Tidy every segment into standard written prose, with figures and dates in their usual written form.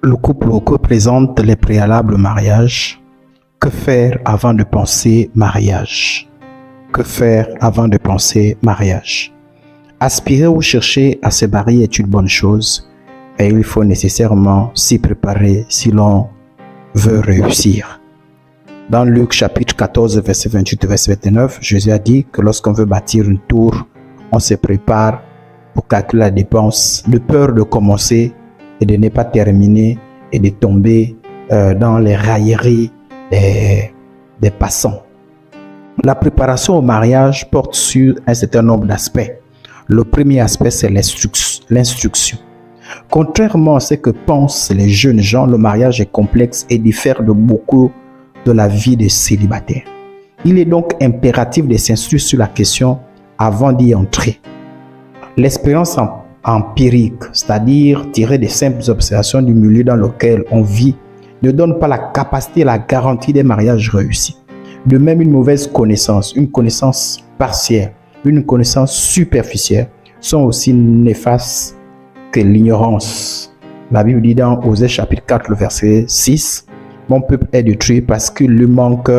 Le couple représente les préalables au mariage. Que faire avant de penser mariage? Que faire avant de penser mariage? Aspirer ou chercher à se marier est une bonne chose, et il faut nécessairement s'y préparer si l'on veut réussir. Dans Luc chapitre 14, verset 28 et verset 29, Jésus a dit que lorsqu'on veut bâtir une tour, on se prépare pour calculer la dépense, de peur de commencer et de ne pas terminer et de tomber dans les railleries des passants. La préparation au mariage porte sur un certain nombre d'aspects. Le premier aspect, c'est l'instruction. Contrairement à ce que pensent les jeunes gens, le mariage est complexe et diffère de beaucoup de la vie des célibataires. Il est donc impératif de s'instruire sur la question avant d'y entrer. L'expérience empirique, c'est-à-dire tirée des simples observations du milieu dans lequel on vit, ne donne pas la capacité et la garantie des mariages réussis. De même, une mauvaise connaissance, une connaissance partielle, une connaissance superficielle sont aussi néfastes que l'ignorance. La Bible dit dans Osée chapitre 4, le verset 6, « Mon peuple est détruit parce qu'il lui manque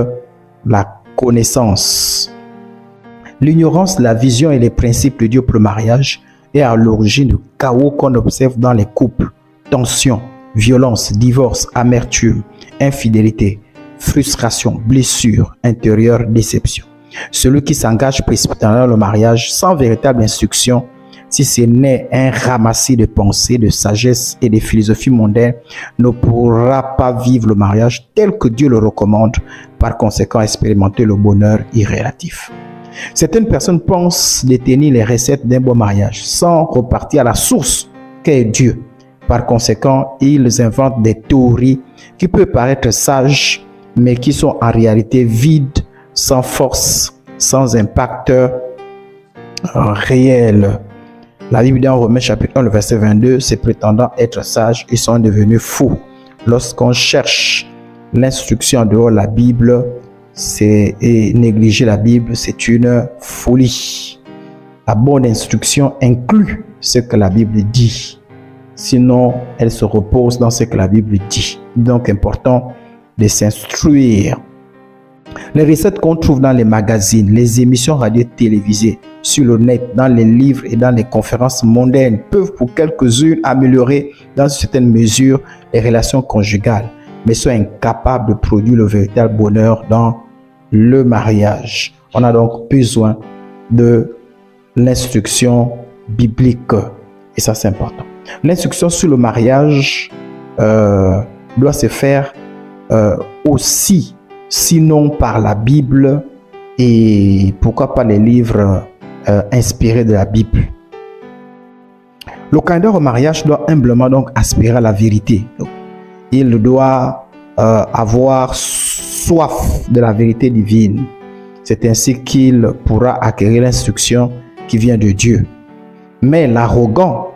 la connaissance. » L'ignorance, la vision et les principes de Dieu pour le mariage est à l'origine du chaos qu'on observe dans les couples. Tension, violence, divorce, amertume, infidélité, frustration, blessure intérieure, déception. Celui qui s'engage précipitamment dans le mariage sans véritable instruction, si ce n'est un ramassis de pensées, de sagesse et de philosophies mondaines, ne pourra pas vivre le mariage tel que Dieu le recommande, par conséquent expérimenter le bonheur irrélatif. Certaines personnes pensent détenir les recettes d'un bon mariage sans repartir à la source qu'est Dieu. Par conséquent, ils inventent des théories qui peuvent paraître sages, mais qui sont en réalité vides, sans force, sans impact réel. La Bible dit en Romains chapitre 1, le verset 22, ces prétendants être sages, ils sont devenus fous. Lorsqu'on cherche l'instruction en dehors de la Bible, et négliger la Bible, c'est une folie. La bonne instruction inclut ce que la Bible dit. Sinon, elle se repose dans ce que la Bible dit. Donc, important de s'instruire. Les recettes qu'on trouve dans les magazines, les émissions radio télévisées, sur le net, dans les livres et dans les conférences mondaines peuvent pour quelques-unes améliorer dans une certaine mesure les relations conjugales, mais sont incapables de produire le véritable bonheur dans le mariage. On a donc besoin de l'instruction biblique et ça c'est important. L'instruction sur le mariage doit se faire aussi, sinon par la Bible et pourquoi pas les livres inspirés de la Bible. Le candidat au mariage doit humblement donc aspirer à la vérité. Donc, il doit avoir soif de la vérité divine. C'est ainsi qu'il pourra acquérir l'instruction qui vient de Dieu. Mais l'arrogant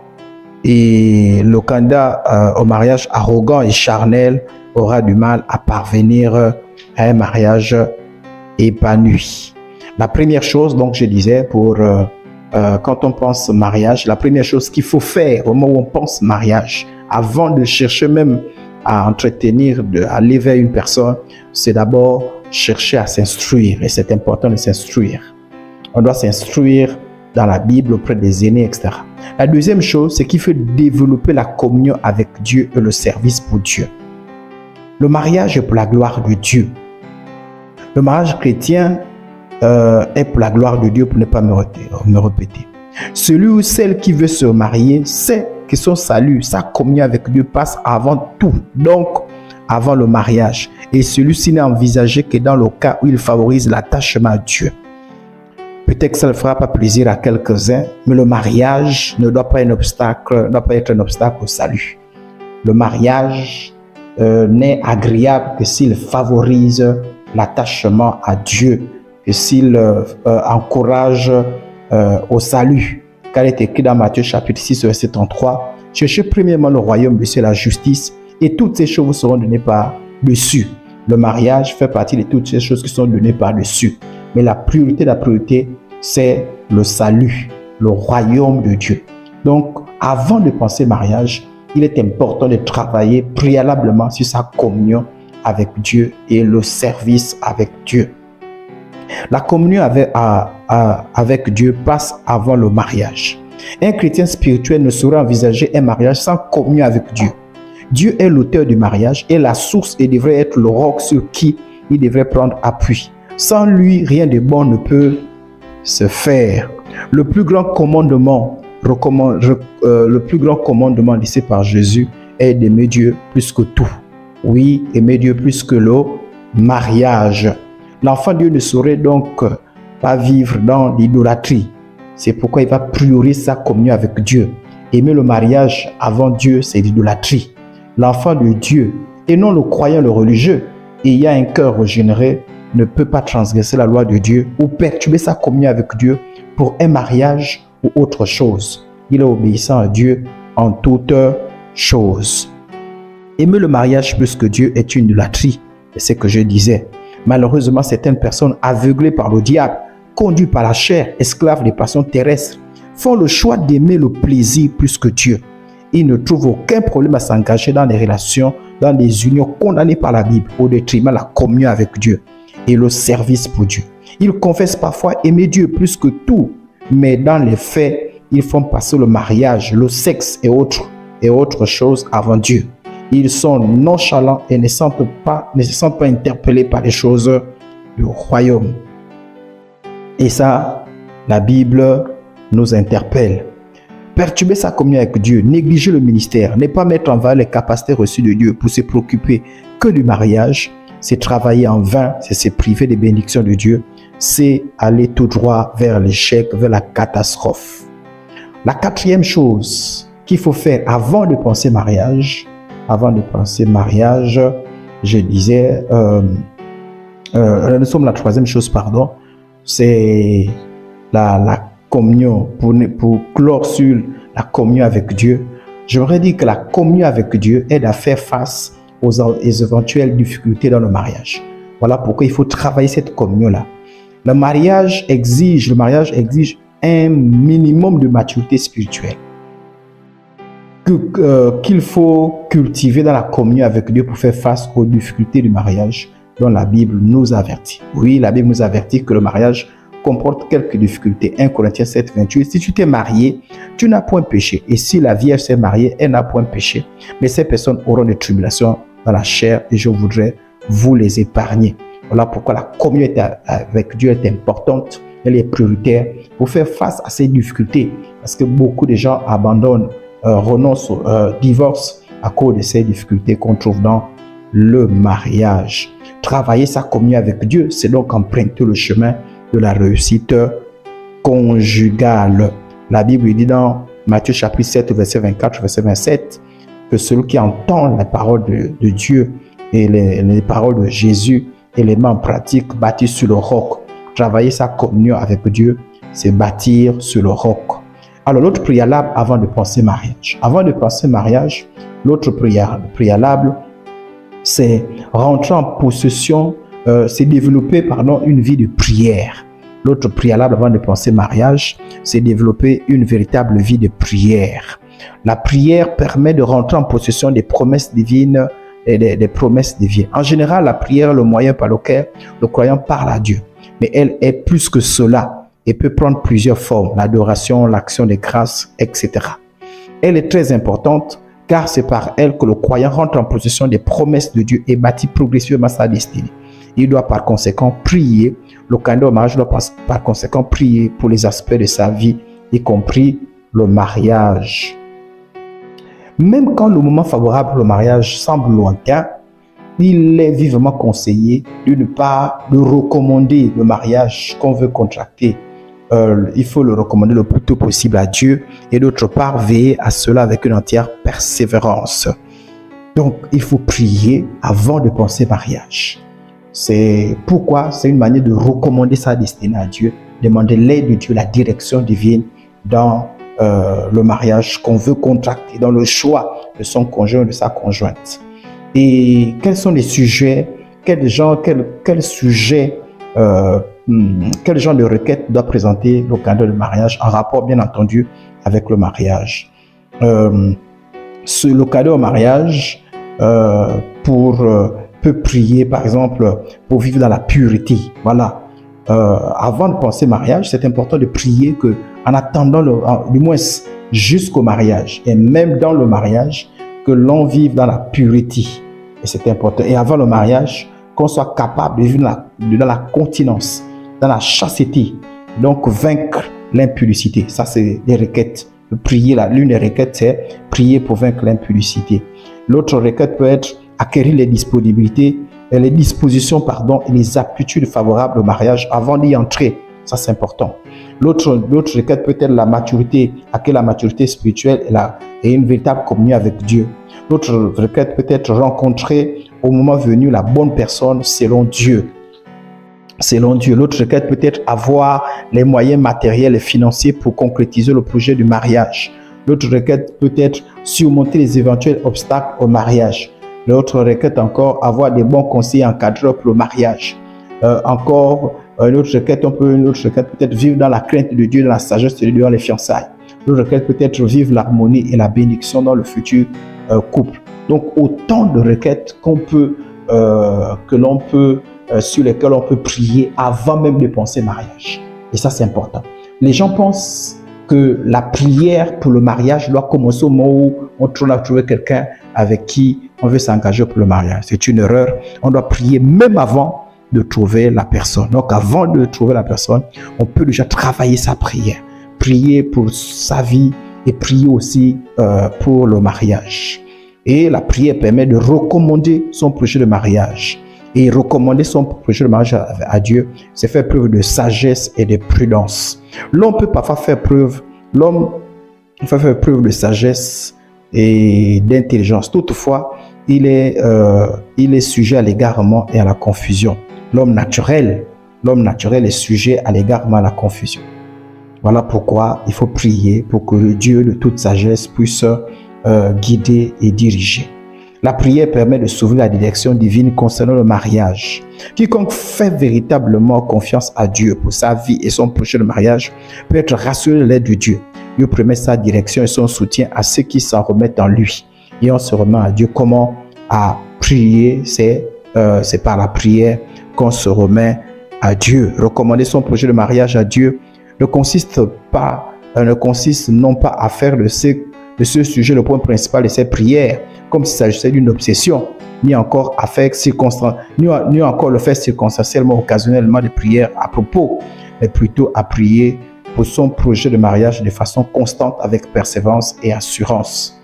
et le candidat au mariage arrogant et charnel aura du mal à parvenir à un mariage épanoui. La première chose, donc je disais, quand on pense mariage, la première chose qu'il faut faire au moment où on pense mariage, avant de chercher même à entretenir, à aller vers une personne, c'est d'abord chercher à s'instruire. Et c'est important de s'instruire. On doit s'instruire dans la Bible, auprès des aînés, etc. La deuxième chose, c'est qu'il faut développer la communion avec Dieu et le service pour Dieu. Le mariage est pour la gloire de Dieu. Le mariage chrétien est pour la gloire de Dieu, pour ne pas me répéter. Celui ou celle qui veut se marier sait que son salut, sa communion avec Dieu passe avant tout, donc avant le mariage. Et celui-ci n'est envisagé que dans le cas où il favorise l'attachement à Dieu. Peut-être que ça ne fera pas plaisir à quelques-uns, mais le mariage ne doit pas être un obstacle au salut. Le mariage n'est agréable que s'il favorise l'attachement à Dieu, que s'il encourage au salut. Car il est écrit dans Matthieu chapitre 6, verset 33, « Cherchez premièrement le royaume de Dieu et la justice, et toutes ces choses vous seront données par-dessus. » Le mariage fait partie de toutes ces choses qui sont données par-dessus. Mais la priorité, c'est le salut, le royaume de Dieu. Donc, avant de penser mariage, il est important de travailler préalablement sur sa communion avec Dieu et le service avec Dieu. La communion avec Dieu passe avant le mariage. Un chrétien spirituel ne saurait envisager un mariage sans communion avec Dieu. Dieu est l'auteur du mariage et la source et devrait être le roc sur qui il devrait prendre appui. Sans lui, rien de bon ne peut se faire. Le plus grand commandement laissé par Jésus est d'aimer Dieu plus que tout. Oui, aimer Dieu plus que le mariage. L'enfant de Dieu ne saurait donc pas vivre dans l'idolâtrie. C'est pourquoi il va prioriser sa communion avec Dieu. Aimer le mariage avant Dieu, c'est l'idolâtrie. L'enfant de Dieu, et non le croyant, le religieux, ayant un cœur régénéré, ne peut pas transgresser la loi de Dieu ou perturber sa communion avec Dieu pour un mariage ou autre chose. Il est obéissant à Dieu en toutes choses. Aimer le mariage plus que Dieu est une idolâtrie, c'est ce que je disais. Malheureusement, certaines personnes aveuglées par le diable, conduites par la chair, esclaves des passions terrestres, font le choix d'aimer le plaisir plus que Dieu. Ils ne trouvent aucun problème à s'engager dans des relations, dans des unions condamnées par la Bible, au détriment de la communion avec Dieu et le service pour Dieu. Ils confessent parfois aimer Dieu plus que tout, mais dans les faits, ils font passer le mariage, le sexe et autres choses avant Dieu. Ils sont nonchalants et ne se sentent pas interpellés par les choses du royaume. Et ça, la Bible nous interpelle. Perturber sa communion avec Dieu, négliger le ministère, ne pas mettre en valeur les capacités reçues de Dieu pour se préoccuper que du mariage, c'est travailler en vain, c'est se priver des bénédictions de Dieu, c'est aller tout droit vers l'échec, vers la catastrophe. La quatrième chose qu'il faut faire avant de penser mariage, je disais, nous sommes la troisième chose, c'est la communion, pour clore sur la communion avec Dieu. J'aimerais dire que la communion avec Dieu aide à faire face aux éventuelles difficultés dans le mariage. Voilà pourquoi il faut travailler cette communion-là. Le mariage exige un minimum de maturité spirituelle qu'il faut cultiver dans la communion avec Dieu pour faire face aux difficultés du mariage dont la Bible nous avertit. Oui, la Bible nous avertit que le mariage comporte quelques difficultés. 1 Corinthiens 7, 28. Si tu t'es marié, tu n'as point péché. Et si la Vierge s'est mariée, elle n'a point péché. Mais ces personnes auront des tribulations dans la chair et je voudrais vous les épargner. Voilà pourquoi la communion avec Dieu est importante. Elle est prioritaire pour faire face à ces difficultés. Parce que beaucoup de gens abandonnent, renoncent, divorcent à cause de ces difficultés qu'on trouve dans le mariage. Travailler sa communion avec Dieu, c'est donc emprunter le chemin de la réussite conjugale. La Bible dit dans Matthieu chapitre 7, verset 24, verset 27, que celui qui entend la parole de Dieu et les paroles de Jésus et les met en pratique, bâtit sur le roc. Travailler sa communion avec Dieu, c'est bâtir sur le roc. Alors l'autre préalable avant de penser mariage. Avant de penser mariage, l'autre préalable, c'est rentrer en possession, c'est développer une vie de prière. L'autre préalable avant de penser mariage, c'est développer une véritable vie de prière. La prière permet de rentrer en possession des promesses divines et des promesses divines. En général, la prière est le moyen par lequel le croyant parle à Dieu. Mais elle est plus que cela et peut prendre plusieurs formes, l'adoration, l'action des grâces, etc. Elle est très importante car c'est par elle que le croyant rentre en possession des promesses de Dieu et bâtit progressivement sa destinée. Il doit par conséquent prier, le candidat au mariage doit par conséquent prier pour les aspects de sa vie, y compris le mariage. Même quand le moment favorable au mariage semble lointain, il est vivement conseillé d'une part de recommander le mariage qu'on veut contracter. Il faut le recommander le plus tôt possible à Dieu et d'autre part veiller à cela avec une entière persévérance. Donc il faut prier avant de penser mariage. C'est pourquoi c'est une manière de recommander sa destinée à Dieu, demander l'aide de Dieu, la direction divine dans le mariage qu'on veut contracter, dans le choix de son conjoint ou de sa conjointe. Et quels sont les sujets, quel genre de requête doit présenter le candidat de mariage en rapport bien entendu avec le mariage. le cadeau au mariage peut prier, par exemple, pour vivre dans la pureté. Voilà. Avant de penser mariage, c'est important de prier que, en attendant, du moins jusqu'au mariage, et même dans le mariage, que l'on vive dans la pureté. Et c'est important. Et avant le mariage, qu'on soit capable de vivre dans la continence, dans la chasteté, donc vaincre l'impudicité. Ça, c'est des requêtes. Prier, l'une des requêtes, c'est prier pour vaincre l'impudicité. L'autre requête peut être acquérir les disponibilités, les dispositions, et les aptitudes favorables au mariage avant d'y entrer. Ça, c'est important. L'autre requête peut être la maturité, acquérir la maturité spirituelle et une véritable communion avec Dieu. L'autre requête peut être rencontrer au moment venu la bonne personne selon Dieu. Selon Dieu. L'autre requête peut être avoir les moyens matériels et financiers pour concrétiser le projet du mariage. L'autre requête peut être surmonter les éventuels obstacles au mariage. L'autre requête encore, avoir des bons conseils encadreurs pour le mariage. Une autre requête peut-être vivre dans la crainte de Dieu, dans la sagesse de Dieu, dans les fiançailles. L'autre requête peut-être vivre l'harmonie et la bénédiction dans le futur couple. Donc autant de requêtes sur lesquelles on peut prier avant même de penser mariage. Et ça, c'est important. Les gens pensent que la prière pour le mariage doit commencer au moment où on a trouvé quelqu'un avec qui on veut s'engager pour le mariage. C'est une erreur. On doit prier même avant de trouver la personne. Donc, avant de trouver la personne, on peut déjà travailler sa prière. Prier pour sa vie et prier aussi pour le mariage. Et la prière permet de recommander son projet de mariage. Et recommander son projet de mariage à Dieu, c'est faire preuve de sagesse et de prudence. L'homme peut parfois faire preuve de sagesse et d'intelligence. Toutefois, il est sujet à l'égarement et à la confusion. L'homme naturel est sujet à l'égarement et à la confusion. Voilà pourquoi il faut prier pour que le Dieu de toute sagesse puisse guider et diriger. La prière permet de s'ouvrir la direction divine concernant le mariage. Quiconque fait véritablement confiance à Dieu pour sa vie et son projet de mariage peut être rassuré de l'aide de Dieu. Dieu promet sa direction et son soutien à ceux qui s'en remettent en lui. Et on se remet à Dieu. Comment à prier? C'est par la prière qu'on se remet à Dieu. Recommander son projet de mariage à Dieu ne consiste non pas à faire de ce sujet le point principal de ses prières, comme s'il s'agissait d'une obsession, ni encore le faire circonstanciellement, occasionnellement de prières à propos, mais plutôt à prier pour son projet de mariage de façon constante avec persévérance et assurance.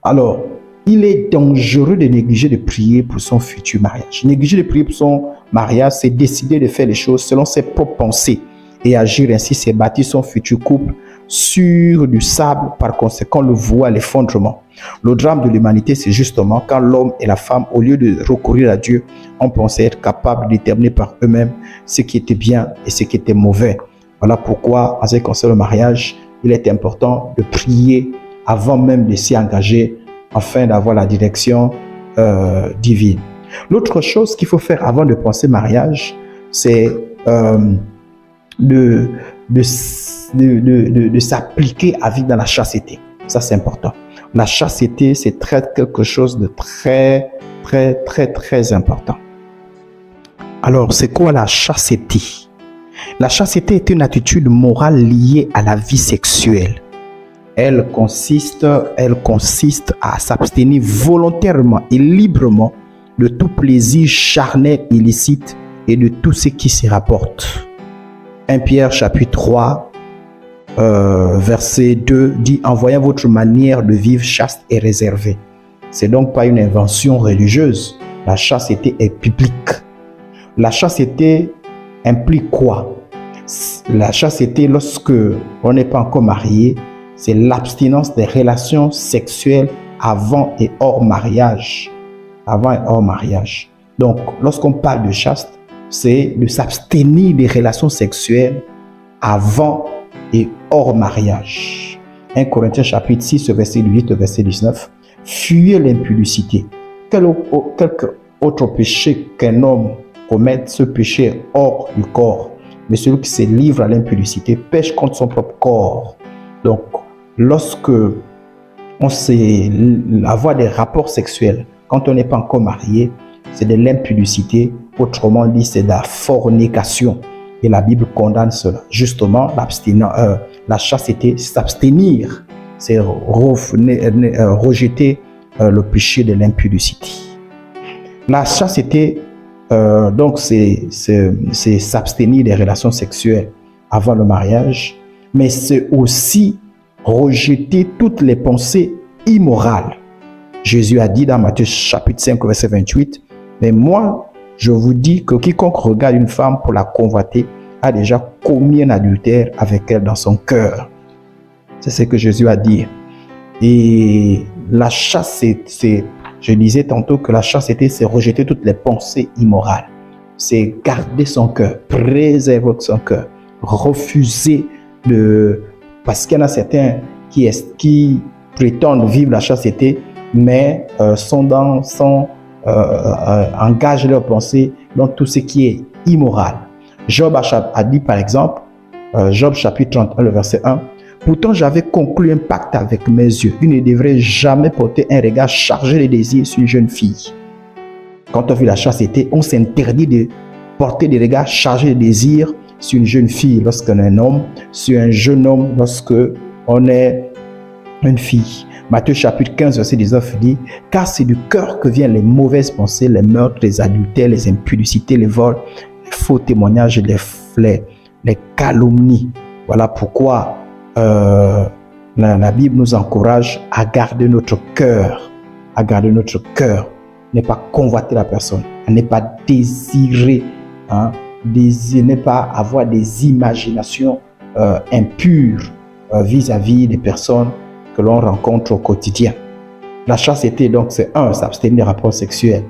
Alors, il est dangereux de négliger de prier pour son futur mariage. Négliger de prier pour son mariage, c'est décider de faire les choses selon ses propres pensées et agir ainsi, c'est bâtir son futur couple sur du sable, par conséquent le voile, les fondements. Le drame de l'humanité, c'est justement quand l'homme et la femme, au lieu de recourir à Dieu, ont pensé être capables de déterminer par eux-mêmes ce qui était bien et ce qui était mauvais. Voilà pourquoi, en ce qui concerne le mariage, il est important de prier avant même de s'y engager, afin d'avoir la direction divine. L'autre chose qu'il faut faire avant de penser mariage, c'est de s'appliquer à vivre dans la chasteté. Ça, c'est important. La chasteté, c'est quelque chose de très, très, très, très important. Alors, c'est quoi la chasteté? La chasteté est une attitude morale liée à la vie sexuelle. Elle consiste à s'abstenir volontairement et librement de tout plaisir charnel illicite et de tout ce qui s'y rapporte. 1 Pierre chapitre 3, verset 2 dit « En voyant votre manière de vivre chaste et réservée ». C'est donc pas une invention religieuse. La chasteté est biblique. La chasteté implique quoi? La chasteté, lorsque on n'est pas encore marié, c'est l'abstinence des relations sexuelles avant et hors mariage. Avant et hors mariage. Donc, lorsqu'on parle de chaste, c'est de s'abstenir des relations sexuelles avant et hors mariage. 1 Corinthiens chapitre 6, verset 8, verset 19. Fuyez l'impudicité. Quelque autre péché qu'un homme commette, ce péché est hors du corps. Mais celui qui se livre à l'impudicité pêche contre son propre corps. Donc, lorsque on sait avoir des rapports sexuels quand on n'est pas encore marié, c'est de l'impudicité. Autrement dit, c'est de la fornication. Et la Bible condamne cela. Justement, la chasteté, s'abstenir, c'est rejeter le péché de l'impudicité. La chasteté, donc, c'est s'abstenir des relations sexuelles avant le mariage, mais c'est aussi rejeter toutes les pensées immorales. Jésus a dit dans Matthieu chapitre 5, verset 28, « Mais moi, je vous dis que quiconque regarde une femme pour la convoiter a déjà commis un adultère avec elle dans son cœur. » C'est ce que Jésus a dit. Et la chaste, je disais tantôt que la chasteté, c'est rejeter toutes les pensées immorales. C'est garder son cœur, préserver son cœur, refuser de... Parce qu'il y en a certains qui prétendent vivre la chasteté, mais engagent leurs pensées dans tout ce qui est immoral. Job a dit par exemple, Job chapitre 31, le verset 1, « Pourtant j'avais conclu un pacte avec mes yeux. Il ne devrait jamais porter un regard chargé de désir sur une jeune fille. » Quand on vit la chasteté, on s'interdit de porter des regards chargés de désir sur une jeune fille lorsqu'on est un homme, sur un jeune homme lorsqu'on est une fille. Matthieu chapitre 15, verset 19 dit, « Car c'est du cœur que viennent les mauvaises pensées, les meurtres, les adultères, les impudicités, les vols, les faux témoignages, les calomnies. » Voilà pourquoi la Bible nous encourage à garder notre cœur, ne pas convoiter la personne, à ne pas désirer, ne pas avoir des imaginations impures vis-à-vis des personnes que l'on rencontre au quotidien. La chasteté, donc, c'est 1, s'abstenir des rapports sexuels.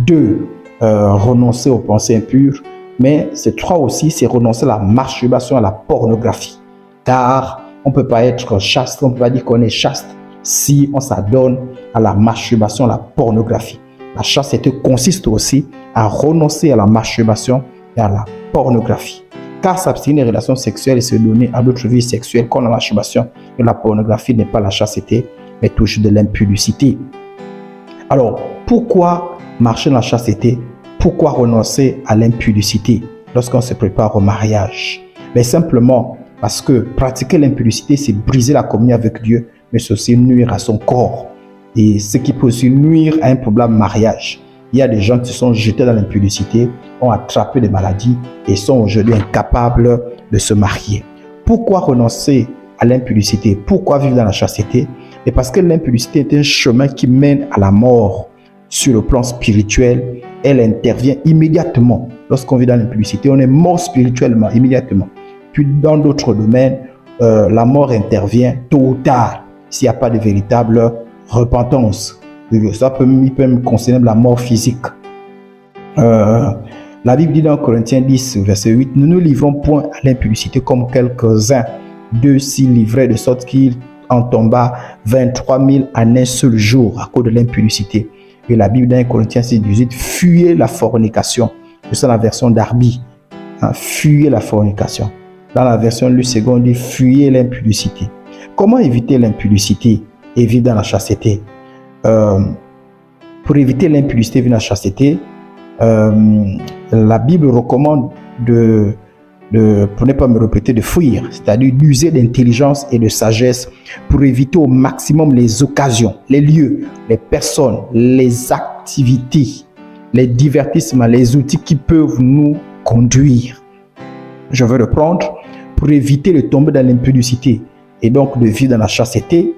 2, renoncer aux pensées impures. Mais c'est 3 aussi, c'est renoncer à la masturbation, à la pornographie. Car on ne peut pas être chaste, on ne peut pas dire qu'on est chaste si on s'adonne à la masturbation, à la pornographie. La chasteté consiste aussi à renoncer à la masturbation et à la pornographie. Car s'abstenir des relations sexuelles et se donner à d'autres vies sexuelles comme la masturbation et la pornographie n'est pas la chasteté, mais toujours de l'impudicité. Alors, pourquoi marcher dans la chasteté? Pourquoi renoncer à l'impudicité lorsqu'on se prépare au mariage? Mais simplement parce que pratiquer l'impudicité, c'est briser la communion avec Dieu, mais c'est aussi nuire à son corps. Et ce qui peut aussi nuire à un problème mariage. Il y a des gens qui se sont jetés dans l'impudicité, ont attrapé des maladies et sont aujourd'hui incapables de se marier. Pourquoi renoncer à l'impudicité? Pourquoi vivre dans la chasteté? Et parce que l'impudicité est un chemin qui mène à la mort. Sur le plan spirituel, elle intervient immédiatement. Lorsqu'on vit dans l'impudicité, on est mort spirituellement immédiatement. Puis dans d'autres domaines, la mort intervient tôt ou tard s'il n'y a pas de véritable repentance. Ça peut même concerner la mort physique. La Bible dit dans Corinthiens 10, verset 8, « Nous ne livrons point à l'impudicité comme quelques-uns d'eux s'y livraient, de sorte qu'il en tomba 23 000 en un seul jour à cause de l'impudicité. » Et la Bible dans Corinthiens 6, 18, « Fuyez la fornication. » C'est la version d'Arby. Fuyez la fornication. Dans la version Lu Second, on dit « Fuyez l'impudicité. » Comment éviter l'impudicité et vivre dans la chasteté? Pour éviter l'impudicité et vivre dans la chasteté, la Bible recommande pour ne pas me répéter, de fuir, c'est-à-dire d'user d'intelligence et de sagesse pour éviter au maximum les occasions, les lieux, les personnes, les activités, les divertissements, les outils qui peuvent nous conduire. Je veux reprendre. Pour éviter de tomber dans l'impudicité et donc de vivre dans la chasteté,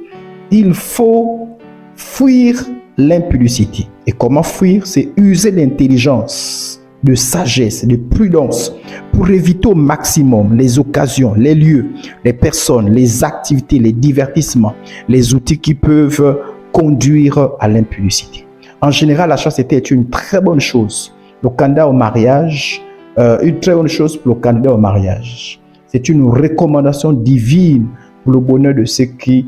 il faut fuir l'impudicité. Et comment fuir? C'est user d'intelligence, de sagesse, de prudence pour éviter au maximum les occasions, les lieux, les personnes, les activités, les divertissements, les outils qui peuvent conduire à l'impudicité. En général, la chasteté est une très bonne chose. Le candidat au mariage, une très bonne chose pour le candidat au mariage. C'est une recommandation divine pour le bonheur de ceux qui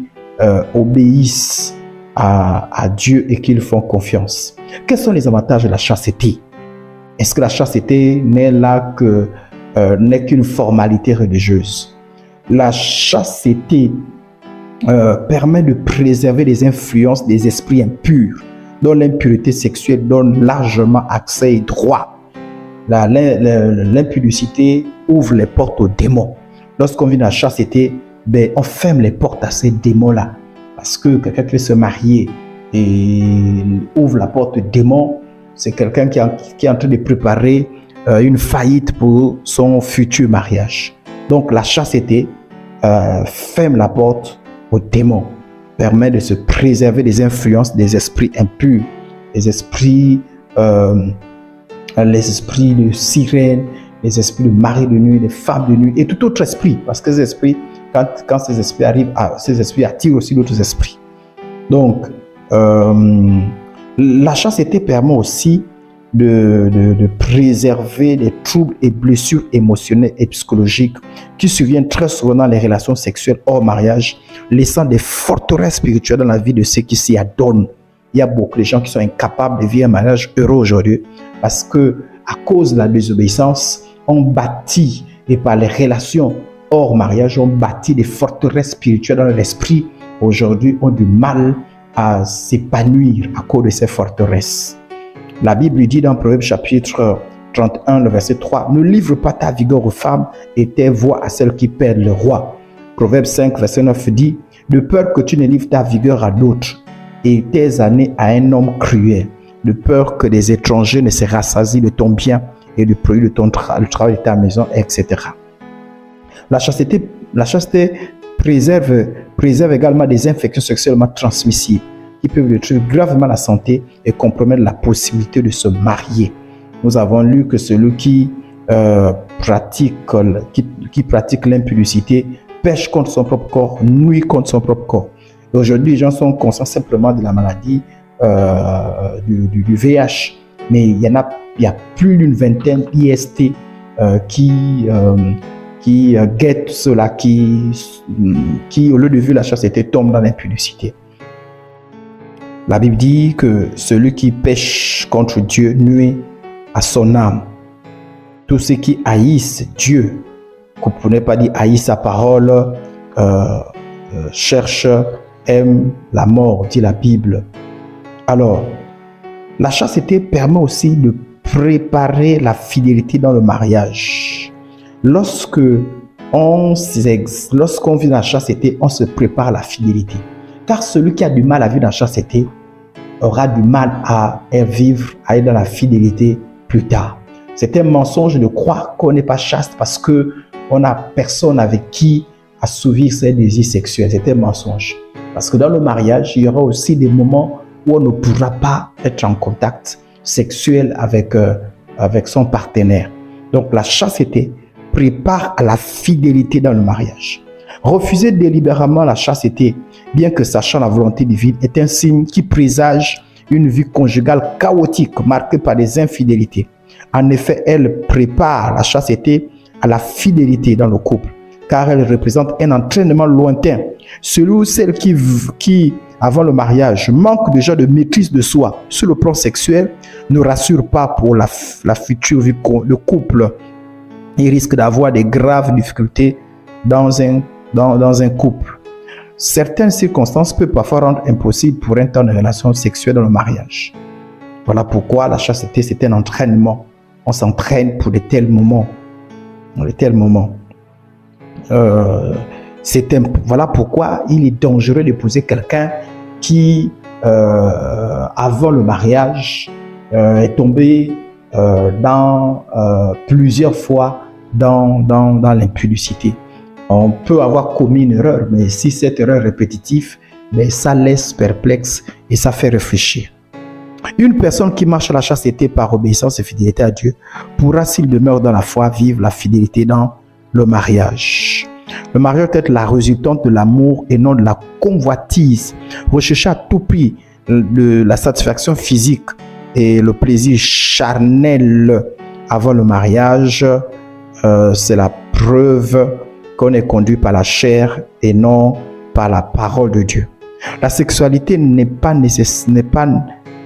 obéissent à Dieu et qui lui font confiance. Quels sont les avantages de la chasteté? Est-ce que la chasteté n'est qu'une formalité religieuse? La chasteté permet de préserver les influences des esprits impurs, dont l'impureté sexuelle donne largement accès et droit. L'impudicité ouvre les portes aux démons. Lorsqu'on vit dans la chasteté, on ferme les portes à ces démons-là. Parce que quelqu'un qui veut se marier et ouvre la porte aux démons, c'est quelqu'un qui est en train de préparer une faillite pour son futur mariage. Donc la chasteté ferme la porte aux démons, permet de se préserver des influences des esprits impurs, les esprits de sirènes, les esprits de mari de nuit, des femmes de nuit et tout autre esprit, parce que ces esprits, quand ces esprits arrivent, ces esprits attirent aussi d'autres esprits. Donc la chasteté permet aussi de préserver les troubles et blessures émotionnelles et psychologiques qui surviennent très souvent dans les relations sexuelles hors mariage, laissant des forteresses spirituelles dans la vie de ceux qui s'y adonnent. Il y a beaucoup de gens qui sont incapables de vivre un mariage heureux aujourd'hui parce que, à cause de la désobéissance, on bâtit, et par les relations hors mariage, on bâtit des forteresses spirituelles dans l'esprit. Aujourd'hui, ont du mal à s'épanouir à cause de ces forteresses. La Bible dit dans Proverbes chapitre 31, le verset 3, « Ne livre pas ta vigueur aux femmes et tes voix à celles qui perdent le roi. » Proverbe 5, verset 9 dit, « De peur que tu ne livres ta vigueur à d'autres et tes années à un homme cruel, de peur que des étrangers ne se rassasient de ton bien et du produit de ton le travail de ta maison, etc. » La chasteté préserve également des infections sexuellement transmissibles qui peuvent détruire gravement la santé et compromettre la possibilité de se marier. Nous avons lu que celui qui pratique l'impudicité pêche contre son propre corps, nuit contre son propre corps. Et aujourd'hui, les gens sont conscients simplement de la maladie du VIH, mais il y a plus d'une vingtaine d'IST qui guettent ceux-là qui, au lieu de vivre la chasteté, tombent dans l'impudicité. La Bible dit que celui qui pêche contre Dieu nuit à son âme. Tous ceux qui haïssent Dieu, qu'on ne pourrait pas dire haïssent sa parole, cherchent, aiment la mort, dit la Bible. Alors, la chasteté permet aussi de préparer la fidélité dans le mariage. Lorsqu'on vit dans la chasteté, on se prépare à la fidélité. Car celui qui a du mal à vivre dans la chasteté aura du mal à vivre, à être dans la fidélité plus tard. C'est un mensonge de croire qu'on n'est pas chaste parce qu'on n'a personne avec qui assouvir ses désirs sexuels. C'est un mensonge. Parce que dans le mariage, il y aura aussi des moments où on ne pourra pas être en contact sexuel avec son partenaire. Donc la chasteté prépare à la fidélité dans le mariage. Refuser délibérément la chasteté, bien que sachant la volonté divine, est un signe qui présage une vie conjugale chaotique marquée par des infidélités. En effet, elle prépare la chasteté à la fidélité dans le couple, car elle représente un entraînement lointain. Celui ou celle qui, avant le mariage, manque déjà de maîtrise de soi sur le plan sexuel, ne rassure pas pour la future vie de couple. Il risque d'avoir des graves difficultés dans un couple. Certaines circonstances peuvent parfois rendre impossible pour un temps de relation sexuelle dans le mariage. Voilà pourquoi la chasteté, c'est un entraînement. On s'entraîne pour de tels moments. Voilà pourquoi il est dangereux d'épouser quelqu'un qui, avant le mariage, est tombé plusieurs fois dans l'impudicité. On peut avoir commis une erreur, mais si cette erreur est répétitive, ça laisse perplexe et ça fait réfléchir. Une personne qui marche à la chasteté par obéissance et fidélité à Dieu pourra, s'il demeure dans la foi, vivre la fidélité dans le mariage. Le mariage peut être la résultante de l'amour et non de la convoitise. Rechercher à tout prix la satisfaction physique et le plaisir charnel avant le mariage, c'est la preuve qu'on est conduit par la chair et non par la parole de Dieu. La sexualité n'est pas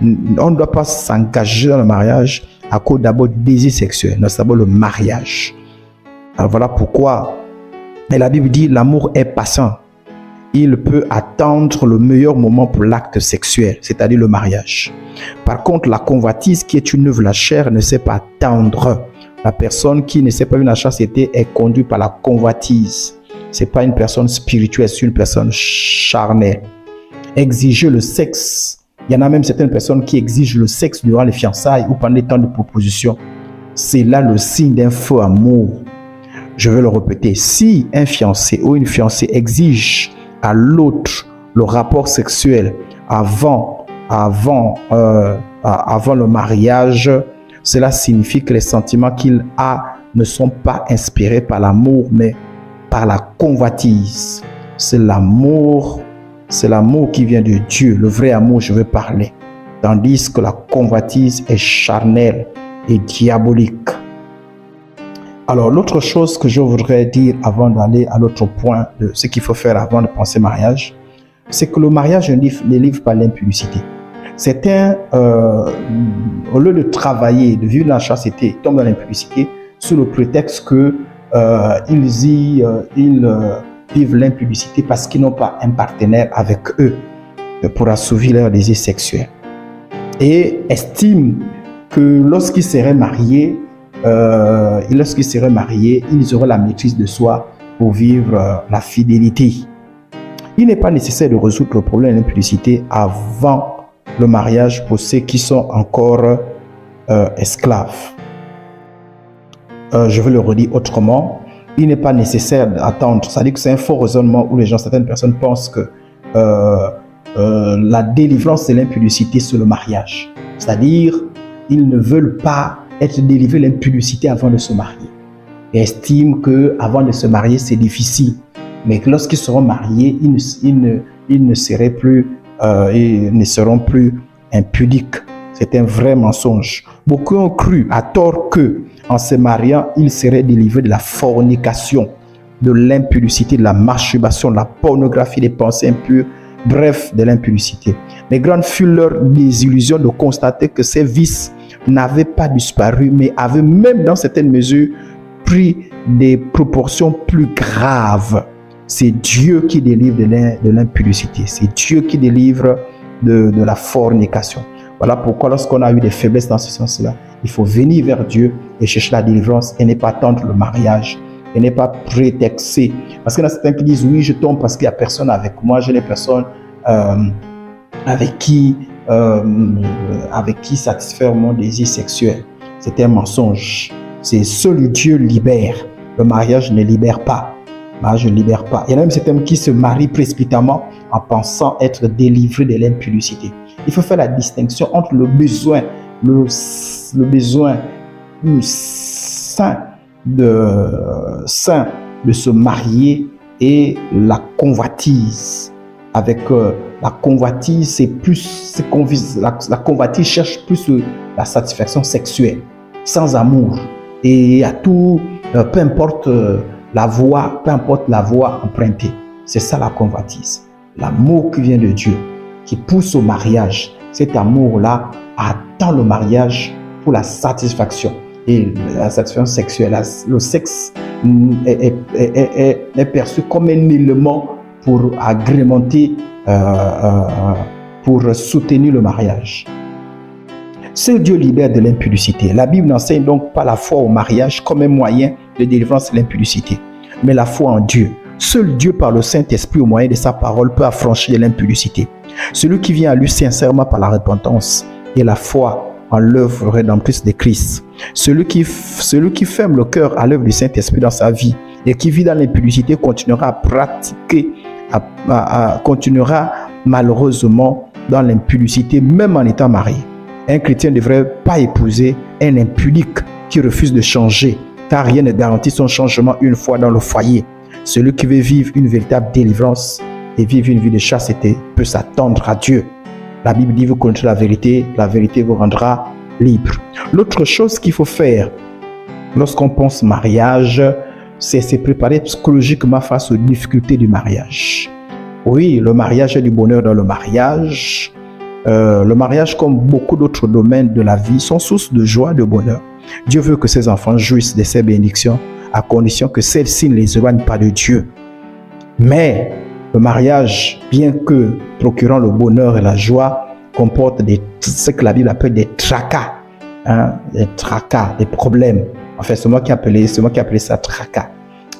on ne doit pas s'engager dans le mariage à cause d'abord du désir sexuel. Non, c'est d'abord le mariage. Alors voilà pourquoi la Bible dit l'amour est patient il peut attendre le meilleur moment pour l'acte sexuel, c'est-à-dire le mariage. Par contre, la convoitise qui est une œuvre de la chair ne sait pas attendre. La personne qui ne sait pas vivre la chasteté est conduite par la convoitise. Ce n'est pas une personne spirituelle, c'est une personne charnelle. Exiger le sexe. Il y en a même certaines personnes qui exigent le sexe durant les fiançailles ou pendant les temps de proposition. C'est là le signe d'un faux amour. Je vais le répéter. Si un fiancé ou une fiancée exige à l'autre le rapport sexuel avant le mariage, cela signifie que les sentiments qu'il a ne sont pas inspirés par l'amour, mais par la convoitise. C'est l'amour qui vient de Dieu, le vrai amour, je veux parler. Tandis que la convoitise est charnelle et diabolique. Alors, l'autre chose que je voudrais dire avant d'aller à l'autre point de ce qu'il faut faire avant de penser mariage, c'est que le mariage ne livre pas l'impudicité. Certains, au lieu de travailler, de vivre la chasteté, tombent dans l'impudicité sous le prétexte qu'ils vivent l'impudicité parce qu'ils n'ont pas un partenaire avec eux pour assouvir leur désir sexuel. Et estiment que lorsqu'ils seraient mariés, ils auraient la maîtrise de soi pour vivre la fidélité. Il n'est pas nécessaire de résoudre le problème de l'impudicité avant le mariage pour ceux qui sont encore esclaves. Je vais le redire autrement. Il n'est pas nécessaire d'attendre. C'est-à-dire que c'est un faux raisonnement où certaines personnes pensent que la délivrance de l'impudicité, c'est le mariage. C'est-à-dire, ils ne veulent pas être délivrés de l'impudicité avant de se marier. Ils estiment qu'avant de se marier, c'est difficile. Mais que lorsqu'ils seront mariés, ils ne seront plus impudiques. C'est un vrai mensonge. Beaucoup ont cru à tort que, en se mariant, ils seraient délivrés de la fornication, de l'impudicité, de la masturbation, de la pornographie, des pensées impures, bref, de l'impudicité. Mais grande fut leur désillusion de constater que ces vices n'avaient pas disparu, mais avaient même dans certaines mesures pris des proportions plus graves. C'est Dieu qui délivre de l'impudicité. C'est Dieu qui délivre de la fornication. Voilà pourquoi lorsqu'on a eu des faiblesses dans ce sens-là, il faut venir vers Dieu et chercher la délivrance et ne pas attendre le mariage et ne pas prétexter. Parce qu'il y en a certains qui disent oui, je tombe parce qu'il n'y a personne avec moi, je n'ai personne avec qui satisfaire mon désir sexuel. C'est un mensonge. C'est seul Dieu libère. Le mariage ne libère pas. Le mariage ne libère pas. Il y en a même certains qui se marient précipitamment en pensant être délivrés de l'impudicité. Il faut faire la distinction entre le besoin sain de se marier et la convoitise. Avec la convoitise, c'est plus la convoitise cherche plus la satisfaction sexuelle, sans amour. Et à tout, peu importe la voie empruntée. C'est ça la convoitise. L'amour qui vient de Dieu, qui pousse au mariage. Cet amour-là attend le mariage pour la satisfaction. Et la satisfaction sexuelle, le sexe est perçu comme un élément pour agrémenter, pour soutenir le mariage. Seul Dieu libère de l'impudicité. La Bible n'enseigne donc pas la foi au mariage comme un moyen de délivrance de l'impudicité, mais la foi en Dieu. Seul Dieu, par le Saint-Esprit, au moyen de sa parole, peut affranchir de l'impudicité. Celui qui vient à lui sincèrement par la repentance et la foi en l'œuvre rédemptrice de Christ. Celui qui ferme le cœur à l'œuvre du Saint-Esprit dans sa vie et qui vit dans l'impudicité continuera à pratiquer, continuera malheureusement dans l'impudicité même en étant marié. Un chrétien ne devrait pas épouser un impudique qui refuse de changer, car rien ne garantit son changement une fois dans le foyer. Celui qui veut vivre une véritable délivrance et vivre une vie de chasteté peut s'attendre à Dieu. La Bible dit, vous connaîtrez la vérité vous rendra libre. L'autre chose qu'il faut faire lorsqu'on pense mariage, c'est se préparer psychologiquement face aux difficultés du mariage. Oui, le mariage est du bonheur dans le mariage. Le mariage, comme beaucoup d'autres domaines de la vie, sont source de joie, de bonheur. Dieu veut que ses enfants jouissent de ses bénédictions à condition que celles-ci ne les éloignent pas de Dieu. Mais Le mariage, bien que procurant le bonheur et la joie, comporte ce que la Bible appelle des tracas. Des tracas, des problèmes. En fait, c'est moi qui ai appelé ça tracas.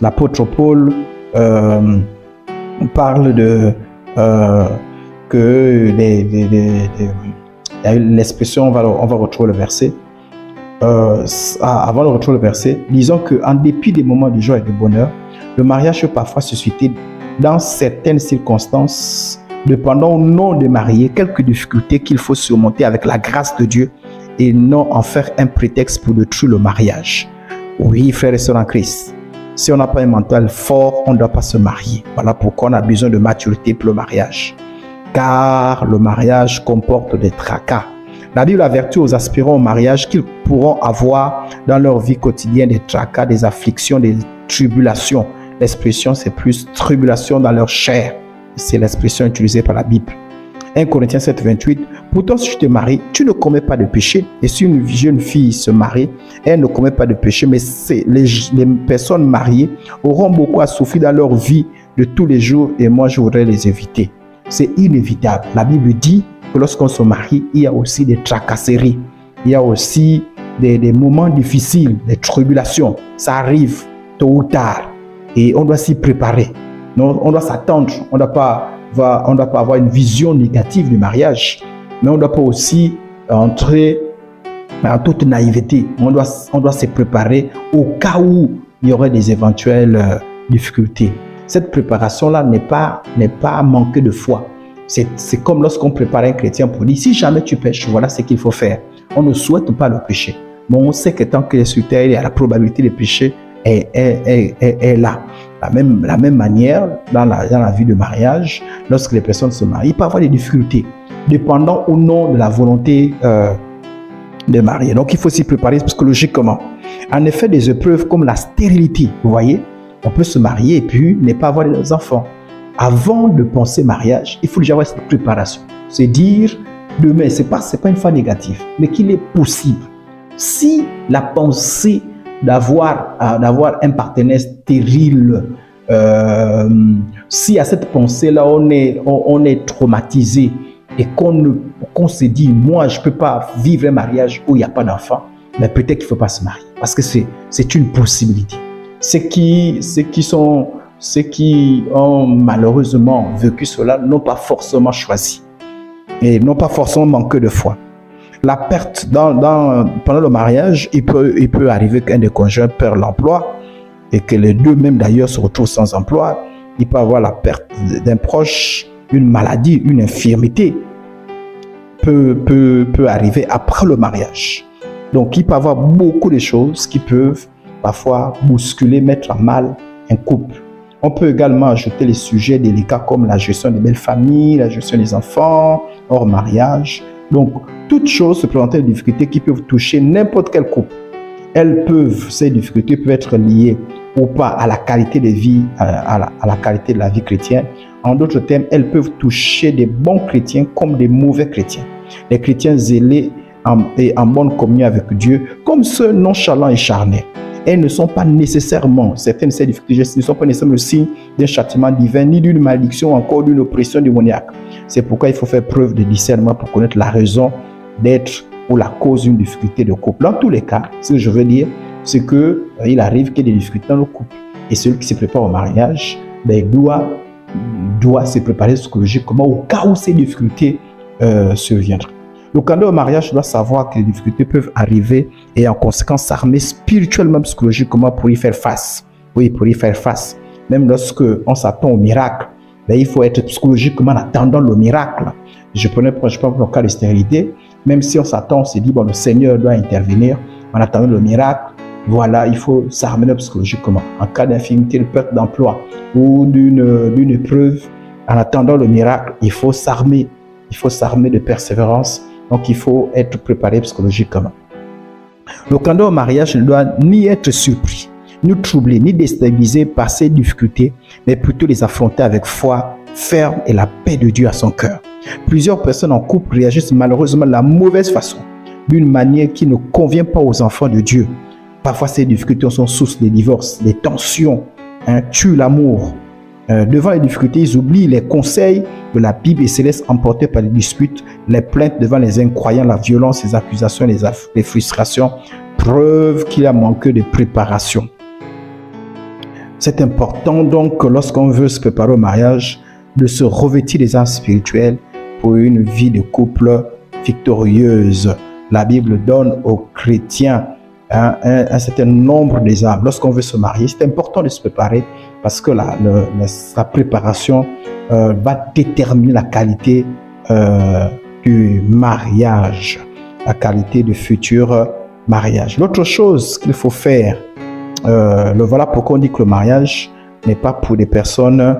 L'apôtre Paul parle de que l'expression, on va retrouver le verset. Avant de retrouver le verset, disons qu'en dépit des moments de joie et de bonheur, le mariage peut parfois susciter dans certaines circonstances, dépendant ou non des mariés, quelques difficultés qu'il faut surmonter avec la grâce de Dieu et non en faire un prétexte pour détruire le mariage. Oui, frères et sœurs en Christ, si on n'a pas un mental fort, on ne doit pas se marier. Voilà pourquoi on a besoin de maturité pour le mariage. Car le mariage comporte des tracas. La Bible avertit aux aspirants au mariage qu'ils pourront avoir dans leur vie quotidienne des tracas, des afflictions, des tribulations. L'expression, c'est plus tribulation dans leur chair. C'est l'expression utilisée par la Bible. 1 Corinthiens 7, 28. Pourtant, si tu te maries, tu ne commets pas de péché. Et si une jeune fille se marie, elle ne commet pas de péché. Mais les personnes mariées auront beaucoup à souffrir dans leur vie de tous les jours. Et moi, je voudrais les éviter. C'est inévitable. La Bible dit que lorsqu'on se marie, il y a aussi des tracasseries. Il y a aussi des moments difficiles, des tribulations. Ça arrive tôt ou tard. Et on doit s'y préparer. Non, on doit s'attendre. On ne doit pas avoir une vision négative du mariage. Mais on ne doit pas aussi entrer en toute naïveté. On doit se préparer au cas où il y aurait des éventuelles difficultés. Cette préparation-là n'est pas manquer de foi. C'est comme lorsqu'on prépare un chrétien pour dire, si jamais tu pêches, voilà ce qu'il faut faire. On ne souhaite pas le péché. Mais on sait que tant qu'il est sur terre, il y a la probabilité de pécher est là. La même manière, dans la vie de mariage, lorsque les personnes se marient, il peut y avoir des difficultés, dépendant ou non de la volonté de marier. Donc, il faut s'y préparer psychologiquement. En effet, des épreuves comme la stérilité, vous voyez, on peut se marier et puis ne pas avoir des enfants. Avant de penser mariage, il faut déjà avoir cette préparation. C'est dire, demain, c'est pas une foi négative, mais qu'il est possible. Si la pensée d'avoir un partenaire stérile, si à cette pensée-là, on est traumatisé et qu'on se dit, moi, je ne peux pas vivre un mariage où il n'y a pas d'enfant, mais peut-être qu'il ne faut pas se marier, parce que c'est une possibilité. Ceux qui ont malheureusement vécu cela n'ont pas forcément choisi et n'ont pas forcément manqué de foi. La perte pendant le mariage, il peut arriver qu'un des conjoints perd l'emploi et que les deux même d'ailleurs se retrouvent sans emploi. Il peut avoir la perte d'un proche, une maladie, une infirmité peut arriver après le mariage. Donc il peut y avoir beaucoup de choses qui peuvent parfois bousculer, mettre à mal un couple. On peut également ajouter les sujets délicats comme la gestion des belles familles, la gestion des enfants, hors mariage. Donc, toutes choses se présenter des difficultés qui peuvent toucher n'importe quel couple. Ces difficultés peuvent être liées ou pas à la qualité de vie, à la qualité de la vie chrétienne. En d'autres termes, elles peuvent toucher des bons chrétiens comme des mauvais chrétiens. Les chrétiens zélés et en bonne communion avec Dieu, comme ceux nonchalants et charnels. Elles ne sont pas nécessairement, certaines de ces difficultés ne sont pas nécessairement le signe d'un châtiment divin, ni d'une malédiction, encore d'une oppression démoniaque. C'est pourquoi il faut faire preuve de discernement pour connaître la raison d'être ou la cause d'une difficulté de couple. Dans tous les cas, ce que je veux dire, c'est qu'il arrive qu'il y ait des difficultés dans le couple. Et celui qui se prépare au mariage, doit se préparer psychologiquement au cas où ces difficultés surviendraient. Le candidat au mariage doit savoir que les difficultés peuvent arriver et en conséquence s'armer spirituellement, psychologiquement pour y faire face. Oui, pour y faire face. Même lorsque on s'attend au miracle, il faut être psychologiquement en attendant le miracle. Je prends le cas de stérilité. Même si on s'attend, on se dit, le Seigneur doit intervenir en attendant le miracle. Voilà, il faut s'armer psychologiquement. En cas d'infirmité, de perte d'emploi ou d'une épreuve, en attendant le miracle, il faut s'armer. Il faut s'armer de persévérance. Donc, il faut être préparé psychologiquement. Le candidat au mariage ne doit ni être surpris, ni troublé, ni déstabilisé par ces difficultés, mais plutôt les affronter avec foi ferme et la paix de Dieu à son cœur. Plusieurs personnes en couple réagissent malheureusement de la mauvaise façon, d'une manière qui ne convient pas aux enfants de Dieu. Parfois, ces difficultés sont source de divorce, des tensions, tuent l'amour Devant les difficultés, ils oublient les conseils de la Bible et se laissent emporter par les disputes, les plaintes devant les incroyants, la violence, les accusations, les frustrations, preuve qu'il a manqué de préparation. C'est important donc, lorsqu'on veut se préparer au mariage, de se revêtir des armes spirituelles pour une vie de couple victorieuse. La Bible donne aux chrétiens un certain nombre des armes. Lorsqu'on veut se marier, c'est important de se préparer parce que sa préparation va déterminer la qualité du mariage, la qualité du futur mariage. L'autre chose qu'il faut faire, voilà pourquoi on dit que le mariage n'est pas pour des personnes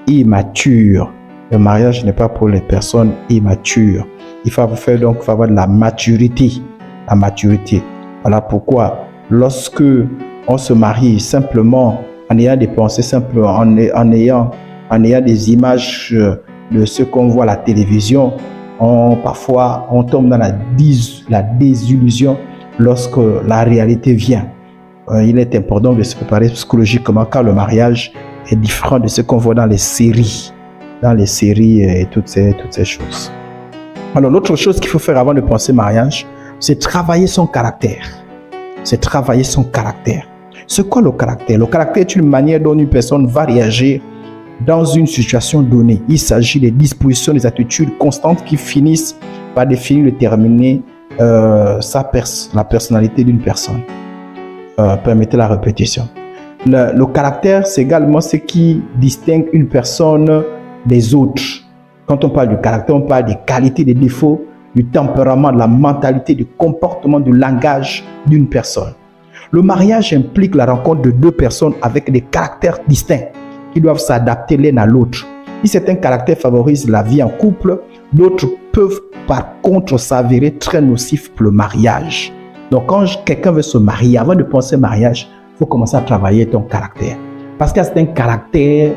immatures. Le mariage n'est pas pour les personnes immatures. Il faut avoir de la maturité. La maturité. Voilà pourquoi, lorsque on se marie simplement en ayant des pensées simplement, en ayant des images de ce qu'on voit à la télévision, parfois on tombe dans la désillusion lorsque la réalité vient. Il est important de se préparer psychologiquement car le mariage est différent de ce qu'on voit dans les séries et toutes ces choses. Alors l'autre chose qu'il faut faire avant de penser mariage, c'est travailler son caractère. C'est travailler son caractère. C'est quoi le caractère? Le caractère est une manière dont une personne va réagir dans une situation donnée. Il s'agit des dispositions, des attitudes constantes qui finissent par définir, déterminer la personnalité d'une personne. Permettez la répétition. Le caractère, c'est également ce qui distingue une personne des autres. Quand on parle du caractère, on parle des qualités, des défauts, du tempérament, de la mentalité, du comportement, du langage d'une personne. Le mariage implique la rencontre de deux personnes avec des caractères distincts qui doivent s'adapter l'un à l'autre. Si certains caractères favorisent la vie en couple, d'autres peuvent par contre s'avérer très nocifs pour le mariage. Donc quand quelqu'un veut se marier, avant de penser mariage, il faut commencer à travailler ton caractère. Parce que c'est un caractère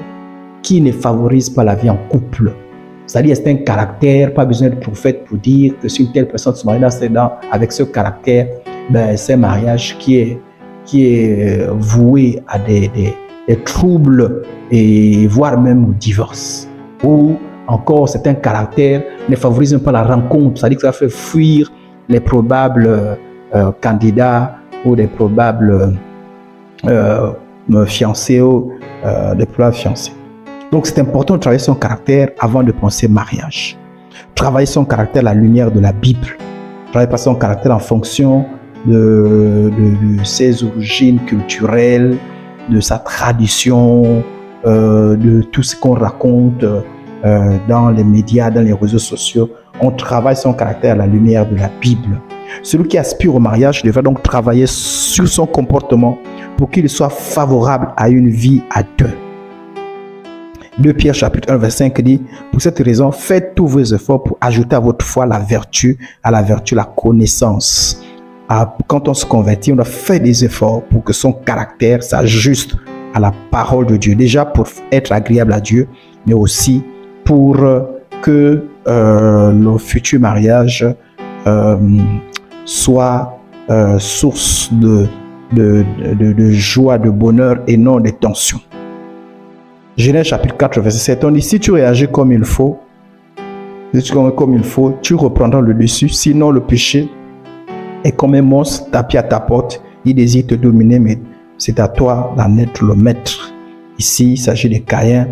qui ne favorise pas la vie en couple. C'est-à-dire c'est un caractère, pas besoin de prophète pour dire que si une telle personne se marie avec ce caractère, c'est un mariage qui est voué à des troubles et voire même au divorce. Ou encore c'est un caractère ne favorise pas la rencontre, c'est-à-dire que ça fait fuir les probables candidats ou des probables fiancés ou des probables fiancés. Donc c'est important de travailler son caractère avant de penser mariage. Travailler son caractère à la lumière de la Bible. Travailler pas son caractère en fonction de ses origines culturelles, de sa tradition, de tout ce qu'on raconte dans les médias, dans les réseaux sociaux. On travaille son caractère à la lumière de la Bible. Celui qui aspire au mariage devrait donc travailler sur son comportement pour qu'il soit favorable à une vie à deux. 2 Pierre chapitre 1 verset 5 dit: pour cette raison, faites tous vos efforts pour ajouter à votre foi la vertu, à la vertu la connaissance. Quand on se convertit, on doit faire des efforts pour que son caractère s'ajuste à la parole de Dieu. Déjà pour être agréable à Dieu, mais aussi pour que le futur mariage soit source de joie, de bonheur et non de tension. Genèse chapitre 4 verset 7, on dit: si tu réagis comme il faut, tu reprendras le dessus, sinon le péché est comme un monstre tapis à ta porte, il désire te dominer, mais c'est à toi d'en être le maître. Ici, il s'agit de Caïn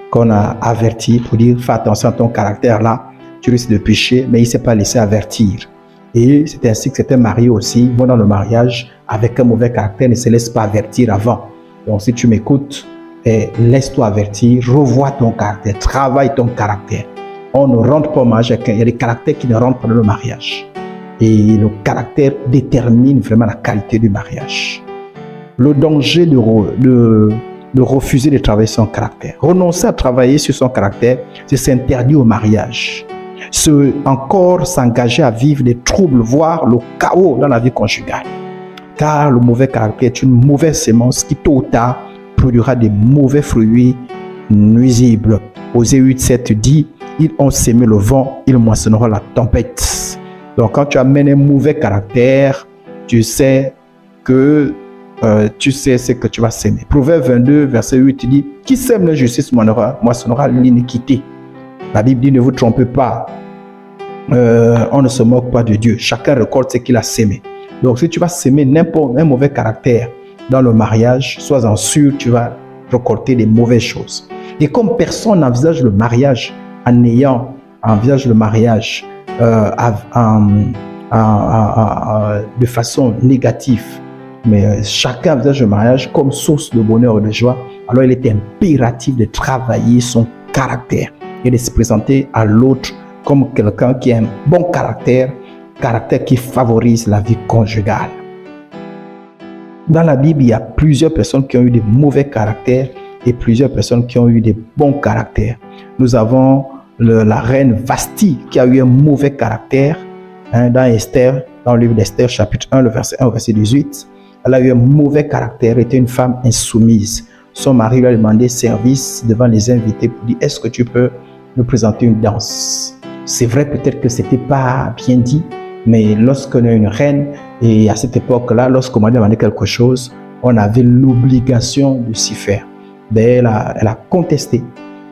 qu'on a averti pour dire: fais attention à ton caractère là, tu risques de pécher, mais il ne s'est pas laissé avertir. Et c'est ainsi que certains mariés aussi vont dans le mariage avec un mauvais caractère, ne se laissent pas avertir avant. Donc si tu m'écoutes, laisse-toi avertir, revois ton caractère, travaille ton caractère. On ne rentre pas au mariage, il y a des caractères qui ne rentrent pas dans le mariage. Et le caractère détermine vraiment la qualité du mariage. Le danger de refuser de travailler son caractère. Renoncer à travailler sur son caractère, c'est s'interdire au mariage. Encore s'engager à vivre des troubles, voire le chaos dans la vie conjugale. Car le mauvais caractère est une mauvaise sémence qui tôt ou tard produira des mauvais fruits nuisibles. Osée 8:7 dit: ils ont sémé le vent, ils moissonneront la tempête. Donc quand tu amènes un mauvais caractère, tu sais que tu sais ce que tu vas s'aimer. Proverbe 22, verset 8 dit, qui sème la justice moissonnera l'iniquité. La Bible dit, ne vous trompez pas. On ne se moque pas de Dieu. Chacun récolte ce qu'il a sémé. Donc, si tu vas s'aimer n'importe un mauvais caractère dans le mariage, sois-en sûr, tu vas récolter des mauvaises choses. Et comme personne n'envisage le mariage envisage le mariage de façon négative, mais chacun envisage le mariage comme source de bonheur et de joie, alors il est impératif de travailler son caractère et de se présenter à l'autre comme quelqu'un qui a un bon caractère qui favorise la vie conjugale. Dans la Bible, il y a plusieurs personnes qui ont eu des mauvais caractères et plusieurs personnes qui ont eu des bons caractères. Nous avons la reine Vasti qui a eu un mauvais caractère dans Esther, dans le livre d'Esther, chapitre 1, le verset 1 au verset 18. Elle a eu un mauvais caractère, était une femme insoumise. Son mari lui a demandé service devant les invités pour dire, est-ce que tu peux nous présenter une danse? C'est vrai, peut-être que c'était pas bien dit, mais lorsqu'on a une reine, et à cette époque-là, lorsqu'on m'a demandé quelque chose, on avait l'obligation de s'y faire. Mais elle a contesté.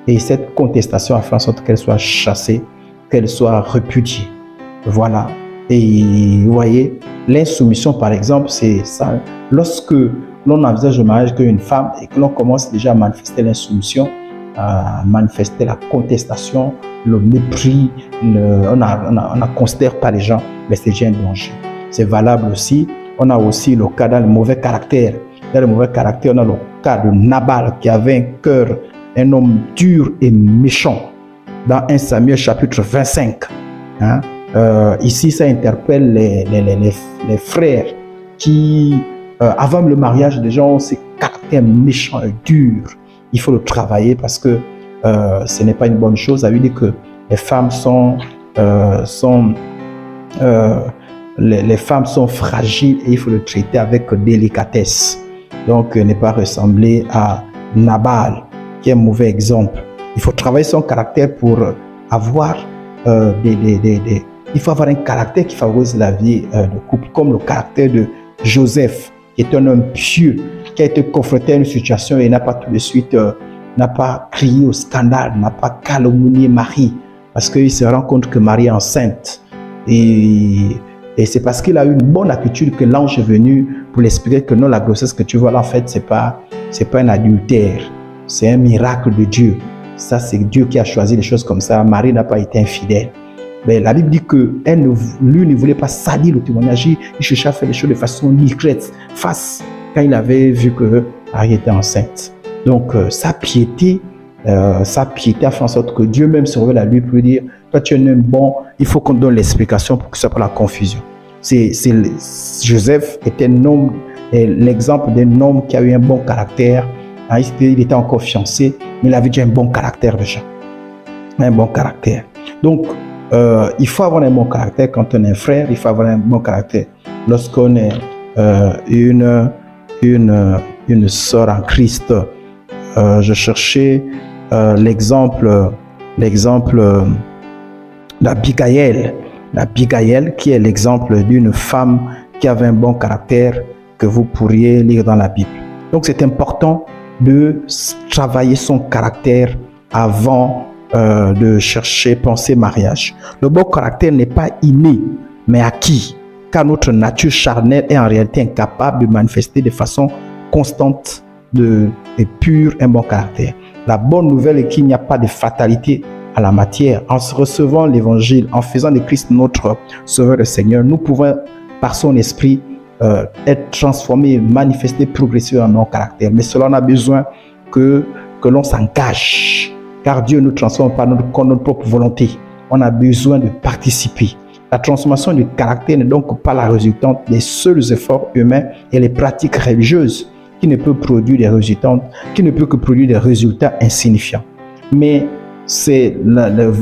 Et cette contestation a fait en sorte qu'elle soit chassée, qu'elle soit répudiée. Voilà. Et vous voyez, l'insoumission, par exemple, c'est ça. Lorsque l'on envisage le mariage qu'une femme et que l'on commence déjà à manifester l'insoumission, à manifester la contestation, le mépris, on ne considère pas les gens, mais c'est déjà un danger. C'est valable aussi. On a aussi le cas dans le mauvais caractère. Dans le mauvais caractère, on a le cas de Nabal qui avait un cœur, un homme dur et méchant. Dans 1 Samuel chapitre 25. Ici, ça interpelle les frères qui, avant le mariage, déjà ont ces caractères méchants et durs. Il faut le travailler parce que ce n'est pas une bonne chose. Ça veut dire que les femmes les femmes sont fragiles et il faut le traiter avec délicatesse. Donc, ne pas ressembler à Nabal, qui est un mauvais exemple. Il faut travailler son caractère pour avoir il faut avoir un caractère qui favorise la vie de couple, comme le caractère de Joseph, qui est un homme pieux, qui a été confronté à une situation et n'a pas tout de suite, n'a pas crié au scandale, n'a pas calomnié Marie, parce qu'il se rend compte que Marie est enceinte. Et c'est parce qu'il a eu une bonne attitude que l'ange est venu pour l'expliquer que non, la grossesse que tu vois là, en fait, c'est pas un adultère, c'est un miracle de Dieu. Ça, c'est Dieu qui a choisi les choses comme ça. Marie n'a pas été infidèle. Mais la Bible dit que lui ne voulait pas salir le témoignage. Il cherchait à faire les choses de façon discrète, quand il avait vu que Marie était enceinte. Donc, sa piété a fait en sorte que Dieu même se révèle à lui pour lui dire, toi tu es un homme bon, il faut qu'on donne l'explication pour que ce soit pas la confusion. Joseph était un homme, l'exemple d'un homme qui a eu un bon caractère. Il était encore fiancé, mais il avait déjà un bon caractère déjà. Un bon caractère. Donc, il faut avoir un bon caractère quand on est un frère, il faut avoir un bon caractère. Lorsqu'on est une sœur en Christ, je cherchais l'exemple d'Abigail. L'Abigail qui est l'exemple d'une femme qui avait un bon caractère que vous pourriez lire dans la Bible. Donc c'est important de travailler son caractère avant de chercher, penser mariage. Le bon caractère n'est pas inné, mais acquis, car notre nature charnelle est en réalité incapable de manifester de façon constante et pure un bon caractère. La bonne nouvelle est qu'il n'y a pas de fatalité à la matière. En recevant l'évangile, en faisant de Christ notre Sauveur et Seigneur, nous pouvons, par son esprit, être transformés, manifester progressivement nos caractères. Mais cela, on a besoin que l'on s'engage. Car Dieu ne nous transforme pas contre notre propre volonté. On a besoin de participer. La transformation du caractère n'est donc pas la résultante des seuls efforts humains et les pratiques religieuses qui ne peuvent produire des résultats, insignifiants. Mais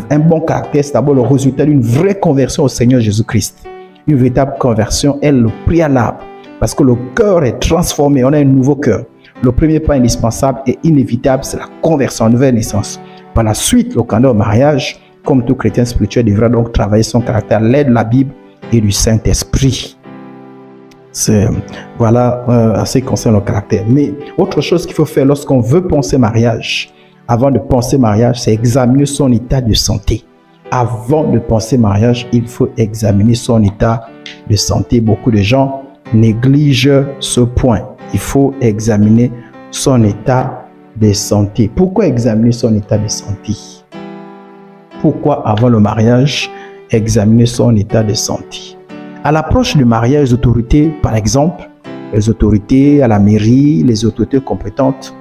un bon caractère, c'est d'abord le résultat d'une vraie conversion au Seigneur Jésus-Christ. Une véritable conversion est le préalable parce que le cœur est transformé, on a un nouveau cœur. Le premier pas indispensable et inévitable, c'est la conversion, nouvelle naissance. Par la suite, le candidat au mariage, comme tout chrétien spirituel, devra donc travailler son caractère à l'aide de la Bible et du Saint-Esprit. Voilà en ce qui concerne le caractère. Mais autre chose qu'il faut faire lorsqu'on veut penser mariage, avant de penser mariage, c'est examiner son état de santé. Avant de penser mariage, il faut examiner son état de santé. Beaucoup de gens négligent ce point. Il faut examiner son état de santé. Pourquoi examiner son état de santé? Pourquoi avant le mariage, examiner son état de santé? À l'approche du mariage, les autorités, par exemple, les autorités à la mairie, les autorités compétentes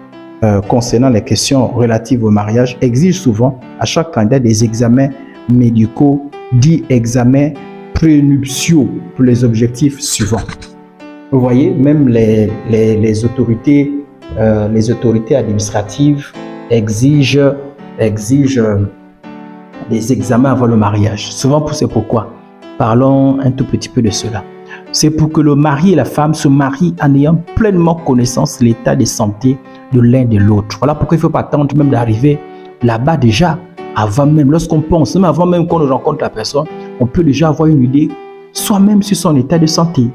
concernant les questions relatives au mariage exigent souvent à chaque candidat des examens médicaux, dits examens prénuptiaux pour les objectifs suivants. Vous voyez, même les autorités administratives exigent des examens avant le mariage. Souvent, c'est pourquoi. Parlons un tout petit peu de cela. C'est pour que le mari et la femme se marient en ayant pleinement connaissance de l'état de santé de l'un de l'autre. Voilà pourquoi il ne faut pas attendre même d'arriver là-bas déjà, avant même, lorsqu'on pense, même avant même qu'on rencontre la personne, on peut déjà avoir une idée soi-même sur son état de santé.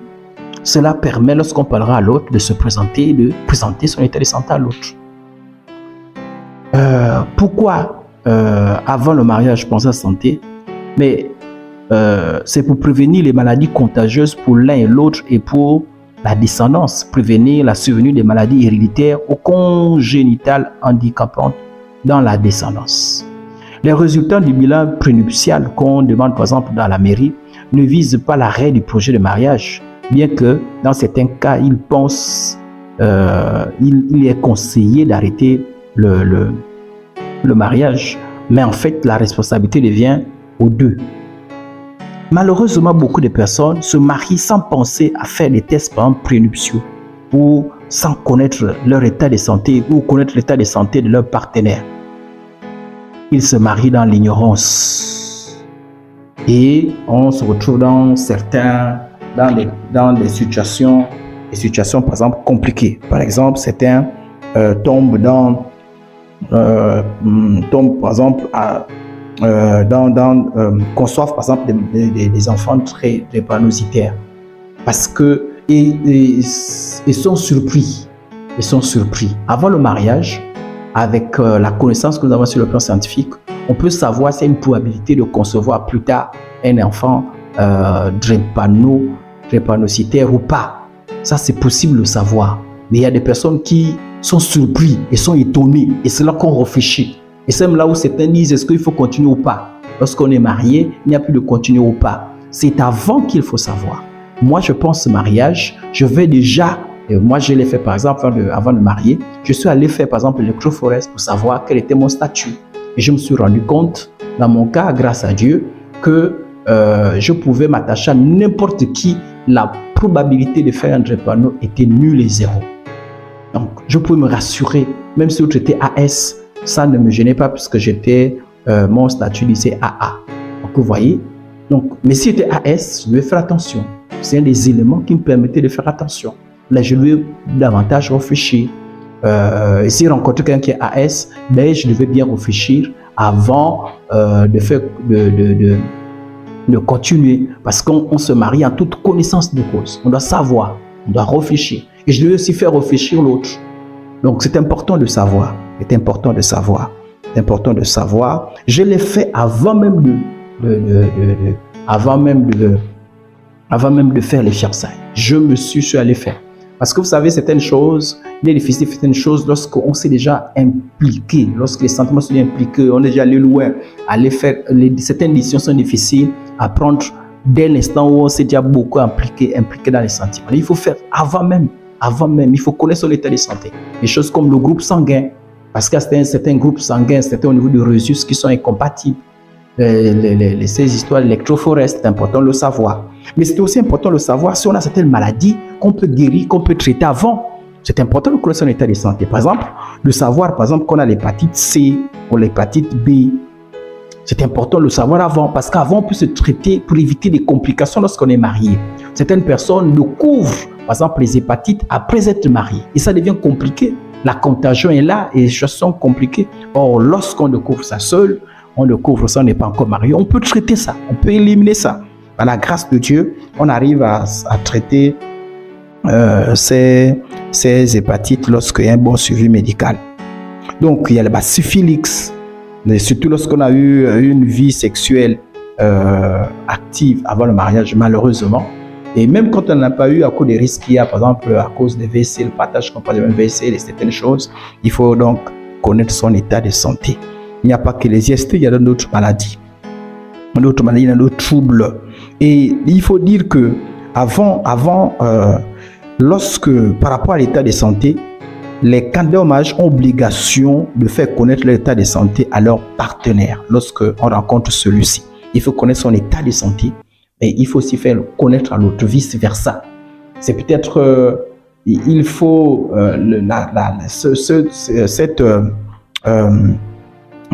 Cela permet, lorsqu'on parlera à l'autre, de se présenter, de présenter son état de santé à l'autre. Pourquoi avant le mariage, penser à la santé? Mais c'est pour prévenir les maladies contagieuses pour l'un et l'autre et pour la descendance, prévenir la survenue des maladies héréditaires ou congénitales handicapantes dans la descendance. Les résultats du bilan prénuptial qu'on demande par exemple dans la mairie ne visent pas l'arrêt du projet de mariage, bien que dans certains cas, il est conseillé d'arrêter le mariage, mais en fait la responsabilité devient aux deux. Malheureusement, beaucoup de personnes se marient sans penser à faire des tests par exemple prénuptiaux ou sans connaître leur état de santé ou connaître l'état de santé de leur partenaire. Ils se marient dans l'ignorance et on se retrouve dans des situations par exemple compliquées. Par exemple, certains tombent par exemple conçoivent par exemple des enfants très drépanocytaires parce que ils sont surpris. Avant le mariage, avec la connaissance que nous avons sur le plan scientifique, on peut savoir s'il y a une probabilité de concevoir plus tard un enfant drépanocytaire ou pas. Ça, c'est possible de savoir. Mais il y a des personnes qui sont surpris et sont étonnés. Et c'est là qu'on réfléchit. Et c'est même là où certains disent, est-ce qu'il faut continuer ou pas? Lorsqu'on est marié, il n'y a plus de continuer ou pas. C'est avant qu'il faut savoir. Moi, je pense mariage, je vais déjà, moi je l'ai fait par exemple avant de marier, je suis allé faire par exemple l'électrophorèse pour savoir quel était mon statut. Et je me suis rendu compte, dans mon cas, grâce à Dieu, que je pouvais m'attacher à n'importe qui. La probabilité de faire un drépano était nulle et zéro. Donc, je pouvais me rassurer, même si l'autre était AS, ça ne me gênait pas puisque j'étais, mon statut disait AA. Donc, vous voyez. Donc, mais si j'étais AS, je devais faire attention. C'est un des éléments qui me permettait de faire attention. Là, je devais davantage réfléchir. Et si je rencontrais quelqu'un qui est AS, ben, je devais bien réfléchir avant de continuer. Parce qu'on se marie en toute connaissance de cause. On doit savoir, on doit réfléchir. Et je devais aussi faire réfléchir l'autre. Donc, c'est important de savoir. C'est important de savoir. C'est important de savoir. Je l'ai fait avant même de faire les fiançailles. Je suis allé faire. Parce que vous savez, certaines choses, il est difficile de faire certaines choses lorsqu'on s'est déjà impliqué, lorsque les sentiments sont impliqués, on est déjà allé loin. Aller faire, certaines décisions sont difficiles à prendre dès l'instant où on s'est déjà beaucoup impliqué dans les sentiments. Il faut faire avant même, il faut connaître son état de santé. Des choses comme le groupe sanguin, parce qu'il y a certains groupes sanguins, certains au niveau du resus qui sont incompatibles. Ces histoires d'électrophorèse, c'est important de le savoir. Mais c'est aussi important de le savoir si on a certaines maladies qu'on peut guérir, qu'on peut traiter avant. C'est important de connaître son état de santé. Par exemple, de savoir qu'on a l'hépatite C ou l'hépatite B. C'est important de le savoir avant, parce qu'avant, on peut se traiter pour éviter des complications lorsqu'on est marié. Certaines personnes le couvrent, par exemple, les hépatites après être marié. Et ça devient compliqué. La contagion est là et les choses sont compliquées. Or, lorsqu'on découvre ça seul, on découvre ça, on n'est pas encore marié, on peut traiter ça, on peut éliminer ça. Par la grâce de Dieu, on arrive à traiter ces hépatites lorsqu'il y a un bon suivi médical. Donc, il y a la syphilis, mais surtout lorsqu'on a eu une vie sexuelle active avant le mariage, malheureusement. Et même quand on n'a pas eu, à cause des risques qu'il y a, par exemple, à cause des WC, le partage qu'on parle de WC, et certaines choses, il faut donc connaître son état de santé. Il n'y a pas que les IST, il y a d'autres maladies. D'autres maladies, il y a d'autres troubles. Et il faut dire que lorsque, par rapport à l'état de santé, les candidats au mariage ont obligation de faire connaître l'état de santé à leur partenaire lorsqu'on rencontre celui-ci. Il faut connaître son état de santé, mais il faut aussi faire connaître à l'autre, vice-versa. C'est peut-être, il faut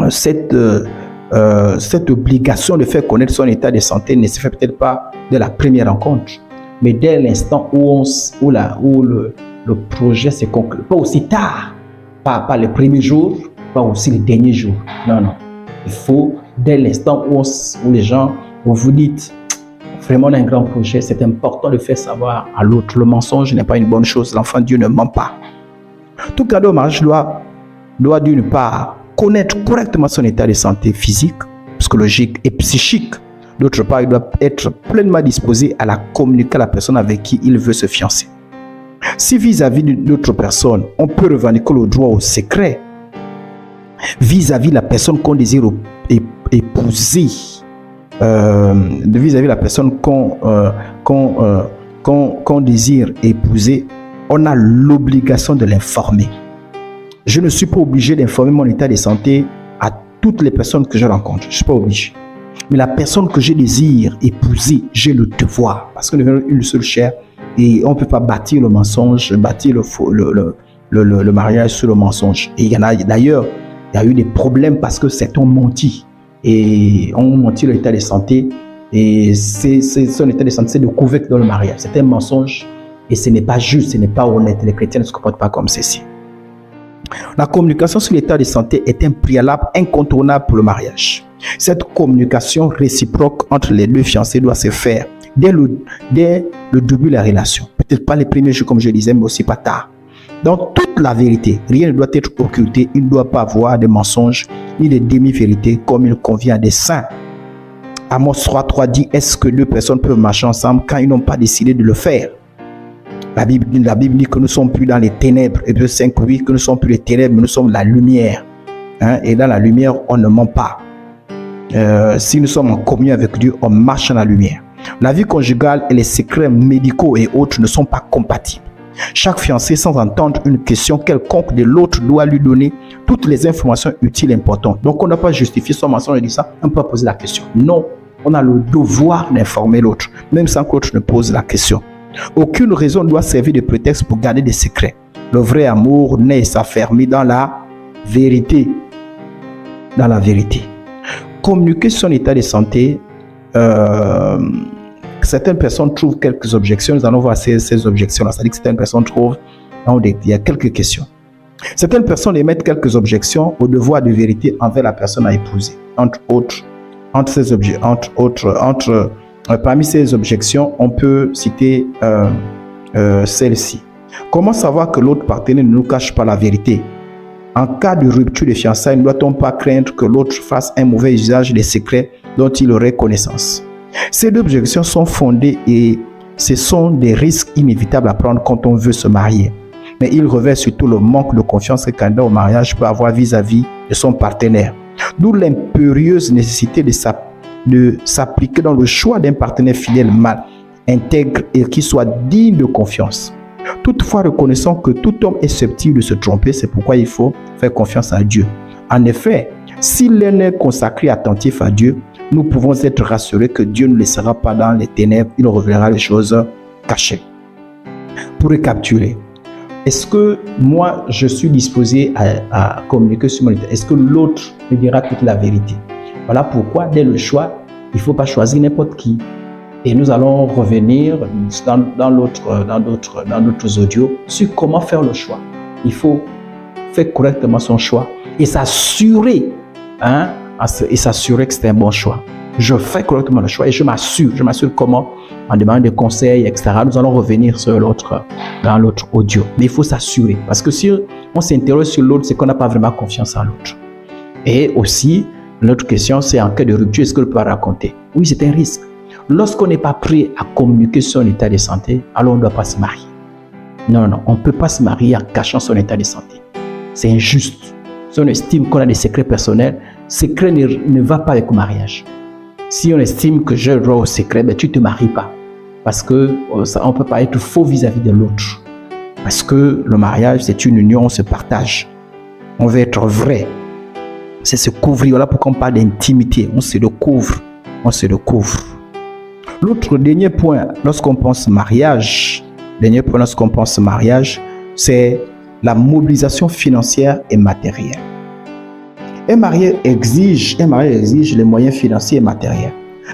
cette obligation de faire connaître son état de santé ne se fait peut-être pas dès la première rencontre, mais dès l'instant où le projet se conclut. Pas aussi tard, pas les premiers jours, pas aussi les derniers jours. Non. Il faut, dès l'instant où les gens, où vous dites, vraiment on a un grand projet, c'est important de faire savoir à l'autre. Le mensonge n'est pas une bonne chose. L'enfant de Dieu ne ment pas. Tout cadeau au mariage doit d'une part connaître correctement son état de santé physique, psychologique et psychique. D'autre part, il doit être pleinement disposé à la communiquer à la personne avec qui il veut se fiancer. Si vis-à-vis d'autres personnes, on peut revendiquer le droit au secret, vis-à-vis de la personne qu'on désire épouser, vis-à-vis de la personne qu'on désire épouser, on a l'obligation de l'informer. Je ne suis pas obligé d'informer mon état de santé à toutes les personnes que je rencontre. Je ne suis pas obligé. Mais la personne que je désire épouser, j'ai le devoir. Parce qu'on est une seule chair et on ne peut pas bâtir le mensonge, bâtir le mariage sur le mensonge. Et il y en a d'ailleurs, il y a eu des problèmes parce que certains ont menti. Et ont menti l'état de santé. Et son état de santé, c'est découvert dans le mariage. C'est un mensonge et ce n'est pas juste, ce n'est pas honnête. Les chrétiens ne se comportent pas comme ceci. La communication sur l'état de santé est un préalable incontournable pour le mariage. Cette communication réciproque entre les deux fiancés doit se faire dès le début de la relation. Peut-être pas les premiers jours comme je disais, mais aussi pas tard. Dans toute la vérité, rien ne doit être occulté. Il ne doit pas avoir de mensonges ni de demi-vérités comme il convient à des saints. Amos 3.3 dit, est-ce que deux personnes peuvent marcher ensemble quand ils n'ont pas décidé de le faire? La Bible dit que nous ne sommes plus dans les ténèbres. Hébreux 5.8, que nous ne sommes plus les ténèbres, mais nous sommes la lumière. Et dans la lumière, on ne ment pas. Si nous sommes en communion avec Dieu, on marche dans la lumière. La vie conjugale et les secrets médicaux et autres ne sont pas compatibles. Chaque fiancé, sans entendre une question quelconque de l'autre, doit lui donner toutes les informations utiles et importantes. Donc, on n'a pas justifié son mensonge et dit ça, on peut pas poser la question. Non, on a le devoir d'informer l'autre, même sans que l'autre ne pose la question. Aucune raison ne doit servir de prétexte pour garder des secrets. Le vrai amour naît et s'affermit dans la vérité. Dans la vérité. Communiquer son état de santé, certaines personnes trouvent quelques objections. Nous allons voir ces objections-là. C'est-à-dire que certaines personnes trouvent, il y a quelques questions. Certaines personnes émettent quelques objections au devoir de vérité envers la personne à épouser. Parmi ces objections, on peut citer celle-ci. Comment savoir que l'autre partenaire ne nous cache pas la vérité? En cas de rupture de fiançailles, ne doit-on pas craindre que l'autre fasse un mauvais usage des secrets dont il aurait connaissance? Ces deux objections sont fondées et ce sont des risques inévitables à prendre quand on veut se marier. Mais il revêt surtout le manque de confiance que le candidat au mariage peut avoir vis-à-vis de son partenaire. D'où l'impérieuse nécessité de s'appliquer dans le choix d'un partenaire fidèle, intègre et qui soit digne de confiance. Toutefois, reconnaissons que tout homme est susceptible de se tromper, c'est pourquoi il faut faire confiance à Dieu. En effet, si l'un est consacré attentif à Dieu, nous pouvons être rassurés que Dieu ne laissera pas dans les ténèbres, il révélera les choses cachées. Pour récapituler, est-ce que moi je suis disposé à communiquer sur mon état? Est-ce que l'autre me dira toute la vérité? Voilà pourquoi, dès le choix, il ne faut pas choisir n'importe qui. Et nous allons revenir dans d'autres audios sur comment faire le choix. Il faut faire correctement son choix et s'assurer, que c'est un bon choix. Je fais correctement le choix et je m'assure comment, en demandant des conseils, etc. Nous allons revenir sur dans l'autre audio. Mais il faut s'assurer, parce que si on s'interroge sur l'autre, c'est qu'on n'a pas vraiment confiance en l'autre. Et aussi, l'autre question, c'est en cas de rupture, est-ce que l'autre peut raconter? Oui, c'est un risque. Lorsqu'on n'est pas prêt à communiquer son état de santé, alors on ne doit pas se marier. Non, on ne peut pas se marier en cachant son état de santé. C'est injuste. Si on estime qu'on a des secrets personnels, secret ne va pas avec le mariage. Si on estime que j'ai le droit au secret, ben tu ne te maries pas. Parce qu'on ne peut pas être faux vis-à-vis de l'autre. Parce que le mariage, c'est une union, on se partage. On veut être vrai. C'est se couvrir. Voilà pourquoi on parle d'intimité. On se recouvre. On se recouvre. L'autre dernier point, lorsqu'on pense mariage, c'est la mobilisation financière et matérielle. Un mariage exige les moyens financiers et matériels,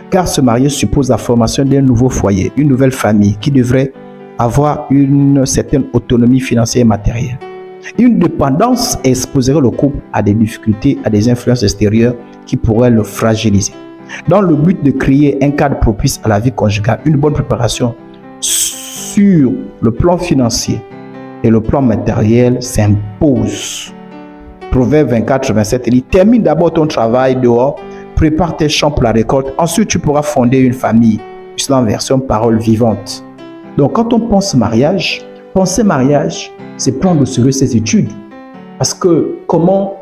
car se marier suppose la formation d'un nouveau foyer, une nouvelle famille qui devrait avoir une certaine autonomie financière et matérielle. Une dépendance exposerait le couple à des difficultés, à des influences extérieures qui pourraient le fragiliser. Dans le but de créer un cadre propice à la vie conjugale, une bonne préparation sur le plan financier et le plan matériel s'impose. Proverbe 24-27 dit: termine d'abord ton travail dehors, prépare tes champs pour la récolte, ensuite tu pourras fonder une famille. Cela en version parole vivante. Donc quand on pense mariage, penser mariage, c'est prendre au sérieux ses études. Parce que comment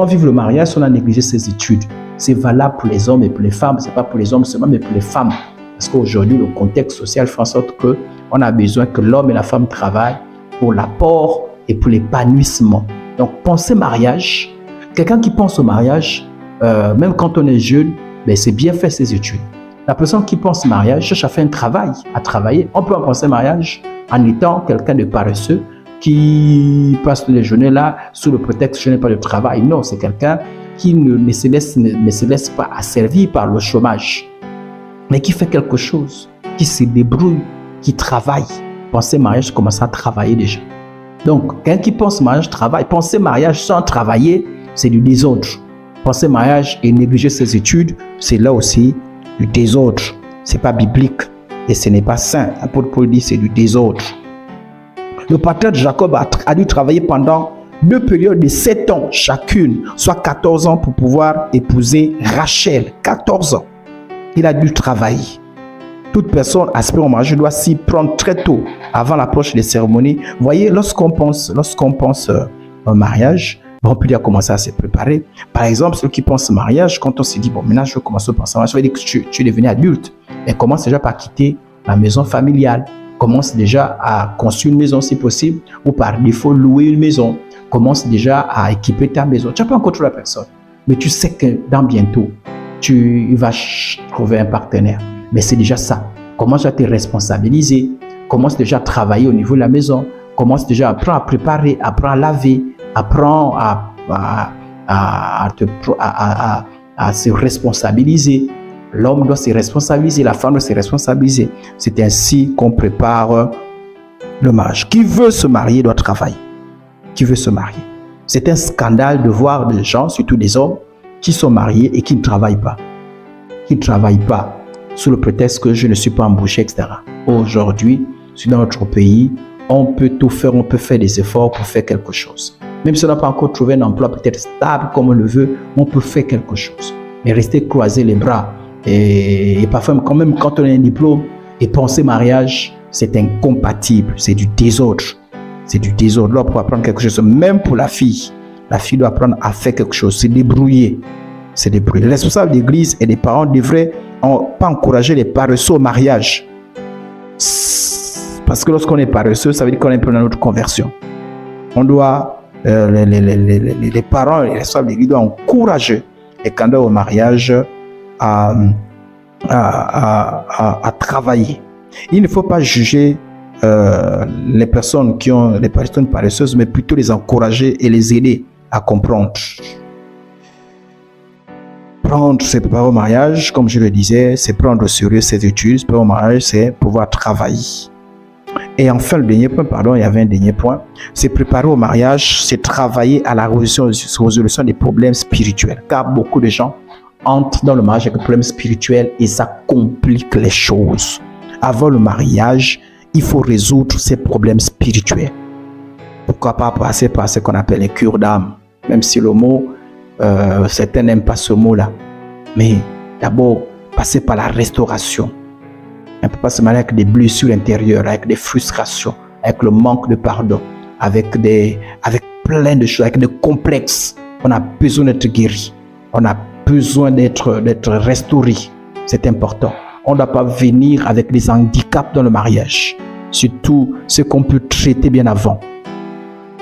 vivre le mariage si on a négligé ses études? C'est valable pour les hommes et pour les femmes. Ce n'est pas pour les hommes seulement, mais pour les femmes. Parce qu'aujourd'hui, le contexte social fait en sorte qu'on a besoin que l'homme et la femme travaillent pour l'apport et pour l'épanouissement. Donc, penser mariage, quelqu'un qui pense au mariage, même quand on est jeune, ben, c'est bien faire ses études. La personne qui pense mariage cherche à faire un travail, à travailler. On peut en penser mariage en étant quelqu'un de paresseux qui passe les journées là sous le prétexte que je n'ai pas de travail. Non, c'est quelqu'un qui ne se laisse pas asservir par le chômage, mais qui fait quelque chose, qui se débrouille, qui travaille. Penser mariage, commence à travailler déjà. Donc, quelqu'un qui pense mariage, travaille. Penser mariage sans travailler, c'est du désordre. Penser mariage et négliger ses études, c'est là aussi du désordre. Ce n'est pas biblique et ce n'est pas sain. L'apôtre Paul dit c'est du désordre. Le patriarche Jacob a dû travailler pendant 2 périodes de 7 ans chacune, soit 14 ans pour pouvoir épouser Rachel. 14 ans. Il a dû travailler. Toute personne aspirant au mariage doit s'y prendre très tôt, avant l'approche des cérémonies. Vous voyez, lorsqu'on pense au mariage, on peut déjà commencer à se préparer. Par exemple, ceux qui pensent au mariage, quand on se dit, bon, maintenant je veux commencer à penser au mariage, ça veut dire que tu es devenu adulte. Et commence déjà par quitter la maison familiale. Commence déjà à construire une maison si possible, ou par défaut louer une maison. Commence déjà à équiper ta maison. Tu n'as pas encore trouvé la personne, mais tu sais que dans bientôt, tu vas trouver un partenaire. Mais c'est déjà ça. Commence à te responsabiliser. Commence déjà à travailler au niveau de la maison. Commence déjà à apprendre à préparer, apprendre à laver, apprendre à se responsabiliser. L'homme doit se responsabiliser, la femme doit se responsabiliser. C'est ainsi qu'on prépare le mariage. Qui veut se marier doit travailler. Qui veut se marier. C'est un scandale de voir des gens, surtout des hommes, qui sont mariés et qui ne travaillent pas. Qui ne travaillent pas sous le prétexte que je ne suis pas embauché, etc. Aujourd'hui, dans notre pays, on peut tout faire, on peut faire des efforts pour faire quelque chose. Même si on n'a pas encore trouvé un emploi peut-être stable comme on le veut, on peut faire quelque chose. Mais rester croiser les bras et parfois quand même quand on a un diplôme et penser mariage, c'est incompatible, c'est du désordre. C'est du désordre. Là, pour apprendre quelque chose, même pour la fille doit apprendre à faire quelque chose, c'est débrouiller. C'est débrouiller. Les responsables d'église et des parents devraient pas encourager les paresseux au mariage. Parce que lorsqu'on est paresseux, ça veut dire qu'on est dans notre conversion. On doit, les parents et les responsables d'église doivent encourager les candidats au mariage à travailler. Il ne faut pas juger les personnes qui ont des personnes paresseuses, mais plutôt les encourager et les aider à comprendre. Se préparer au mariage, comme je le disais, c'est prendre au sérieux ses études. Se préparer au mariage, c'est pouvoir travailler. Et enfin, le dernier point, il y avait un dernier point. Se préparer au mariage, c'est travailler à la résolution des problèmes spirituels. Car beaucoup de gens entre dans le mariage avec un problème spirituel et ça complique les choses. Avant le mariage, il faut résoudre ces problèmes spirituels. Pourquoi pas passer par ce qu'on appelle les cures d'âme, même si le mot, certains n'aiment pas ce mot-là. Mais d'abord, passer par la restauration. On ne peut pas se marier avec des blessures intérieures, avec des frustrations, avec le manque de pardon, avec plein de choses, avec des complexes. On a besoin d'être guéri. On a besoin d'être restauré. C'est important. On ne doit pas venir avec des handicaps dans le mariage. Surtout ce qu'on peut traiter bien avant.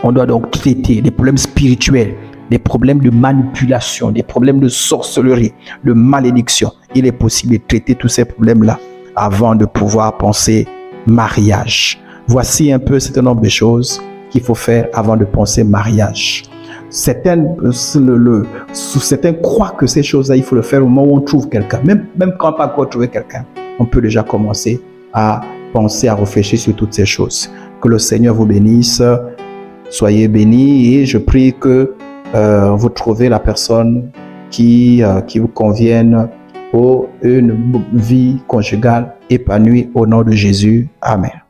On doit donc traiter des problèmes spirituels, des problèmes de manipulation, des problèmes de sorcellerie, de malédiction. Il est possible de traiter tous ces problèmes-là avant de pouvoir penser mariage. Voici un peu un certain nombre de choses qu'il faut faire avant de penser mariage. Certains croient que ces choses-là, il faut le faire au moment où on trouve quelqu'un. Même quand on n'a pas encore trouvé quelqu'un, on peut déjà commencer à penser, à réfléchir sur toutes ces choses. Que le Seigneur vous bénisse. Soyez bénis et je prie que vous trouvez la personne qui vous convienne pour une vie conjugale épanouie au nom de Jésus. Amen.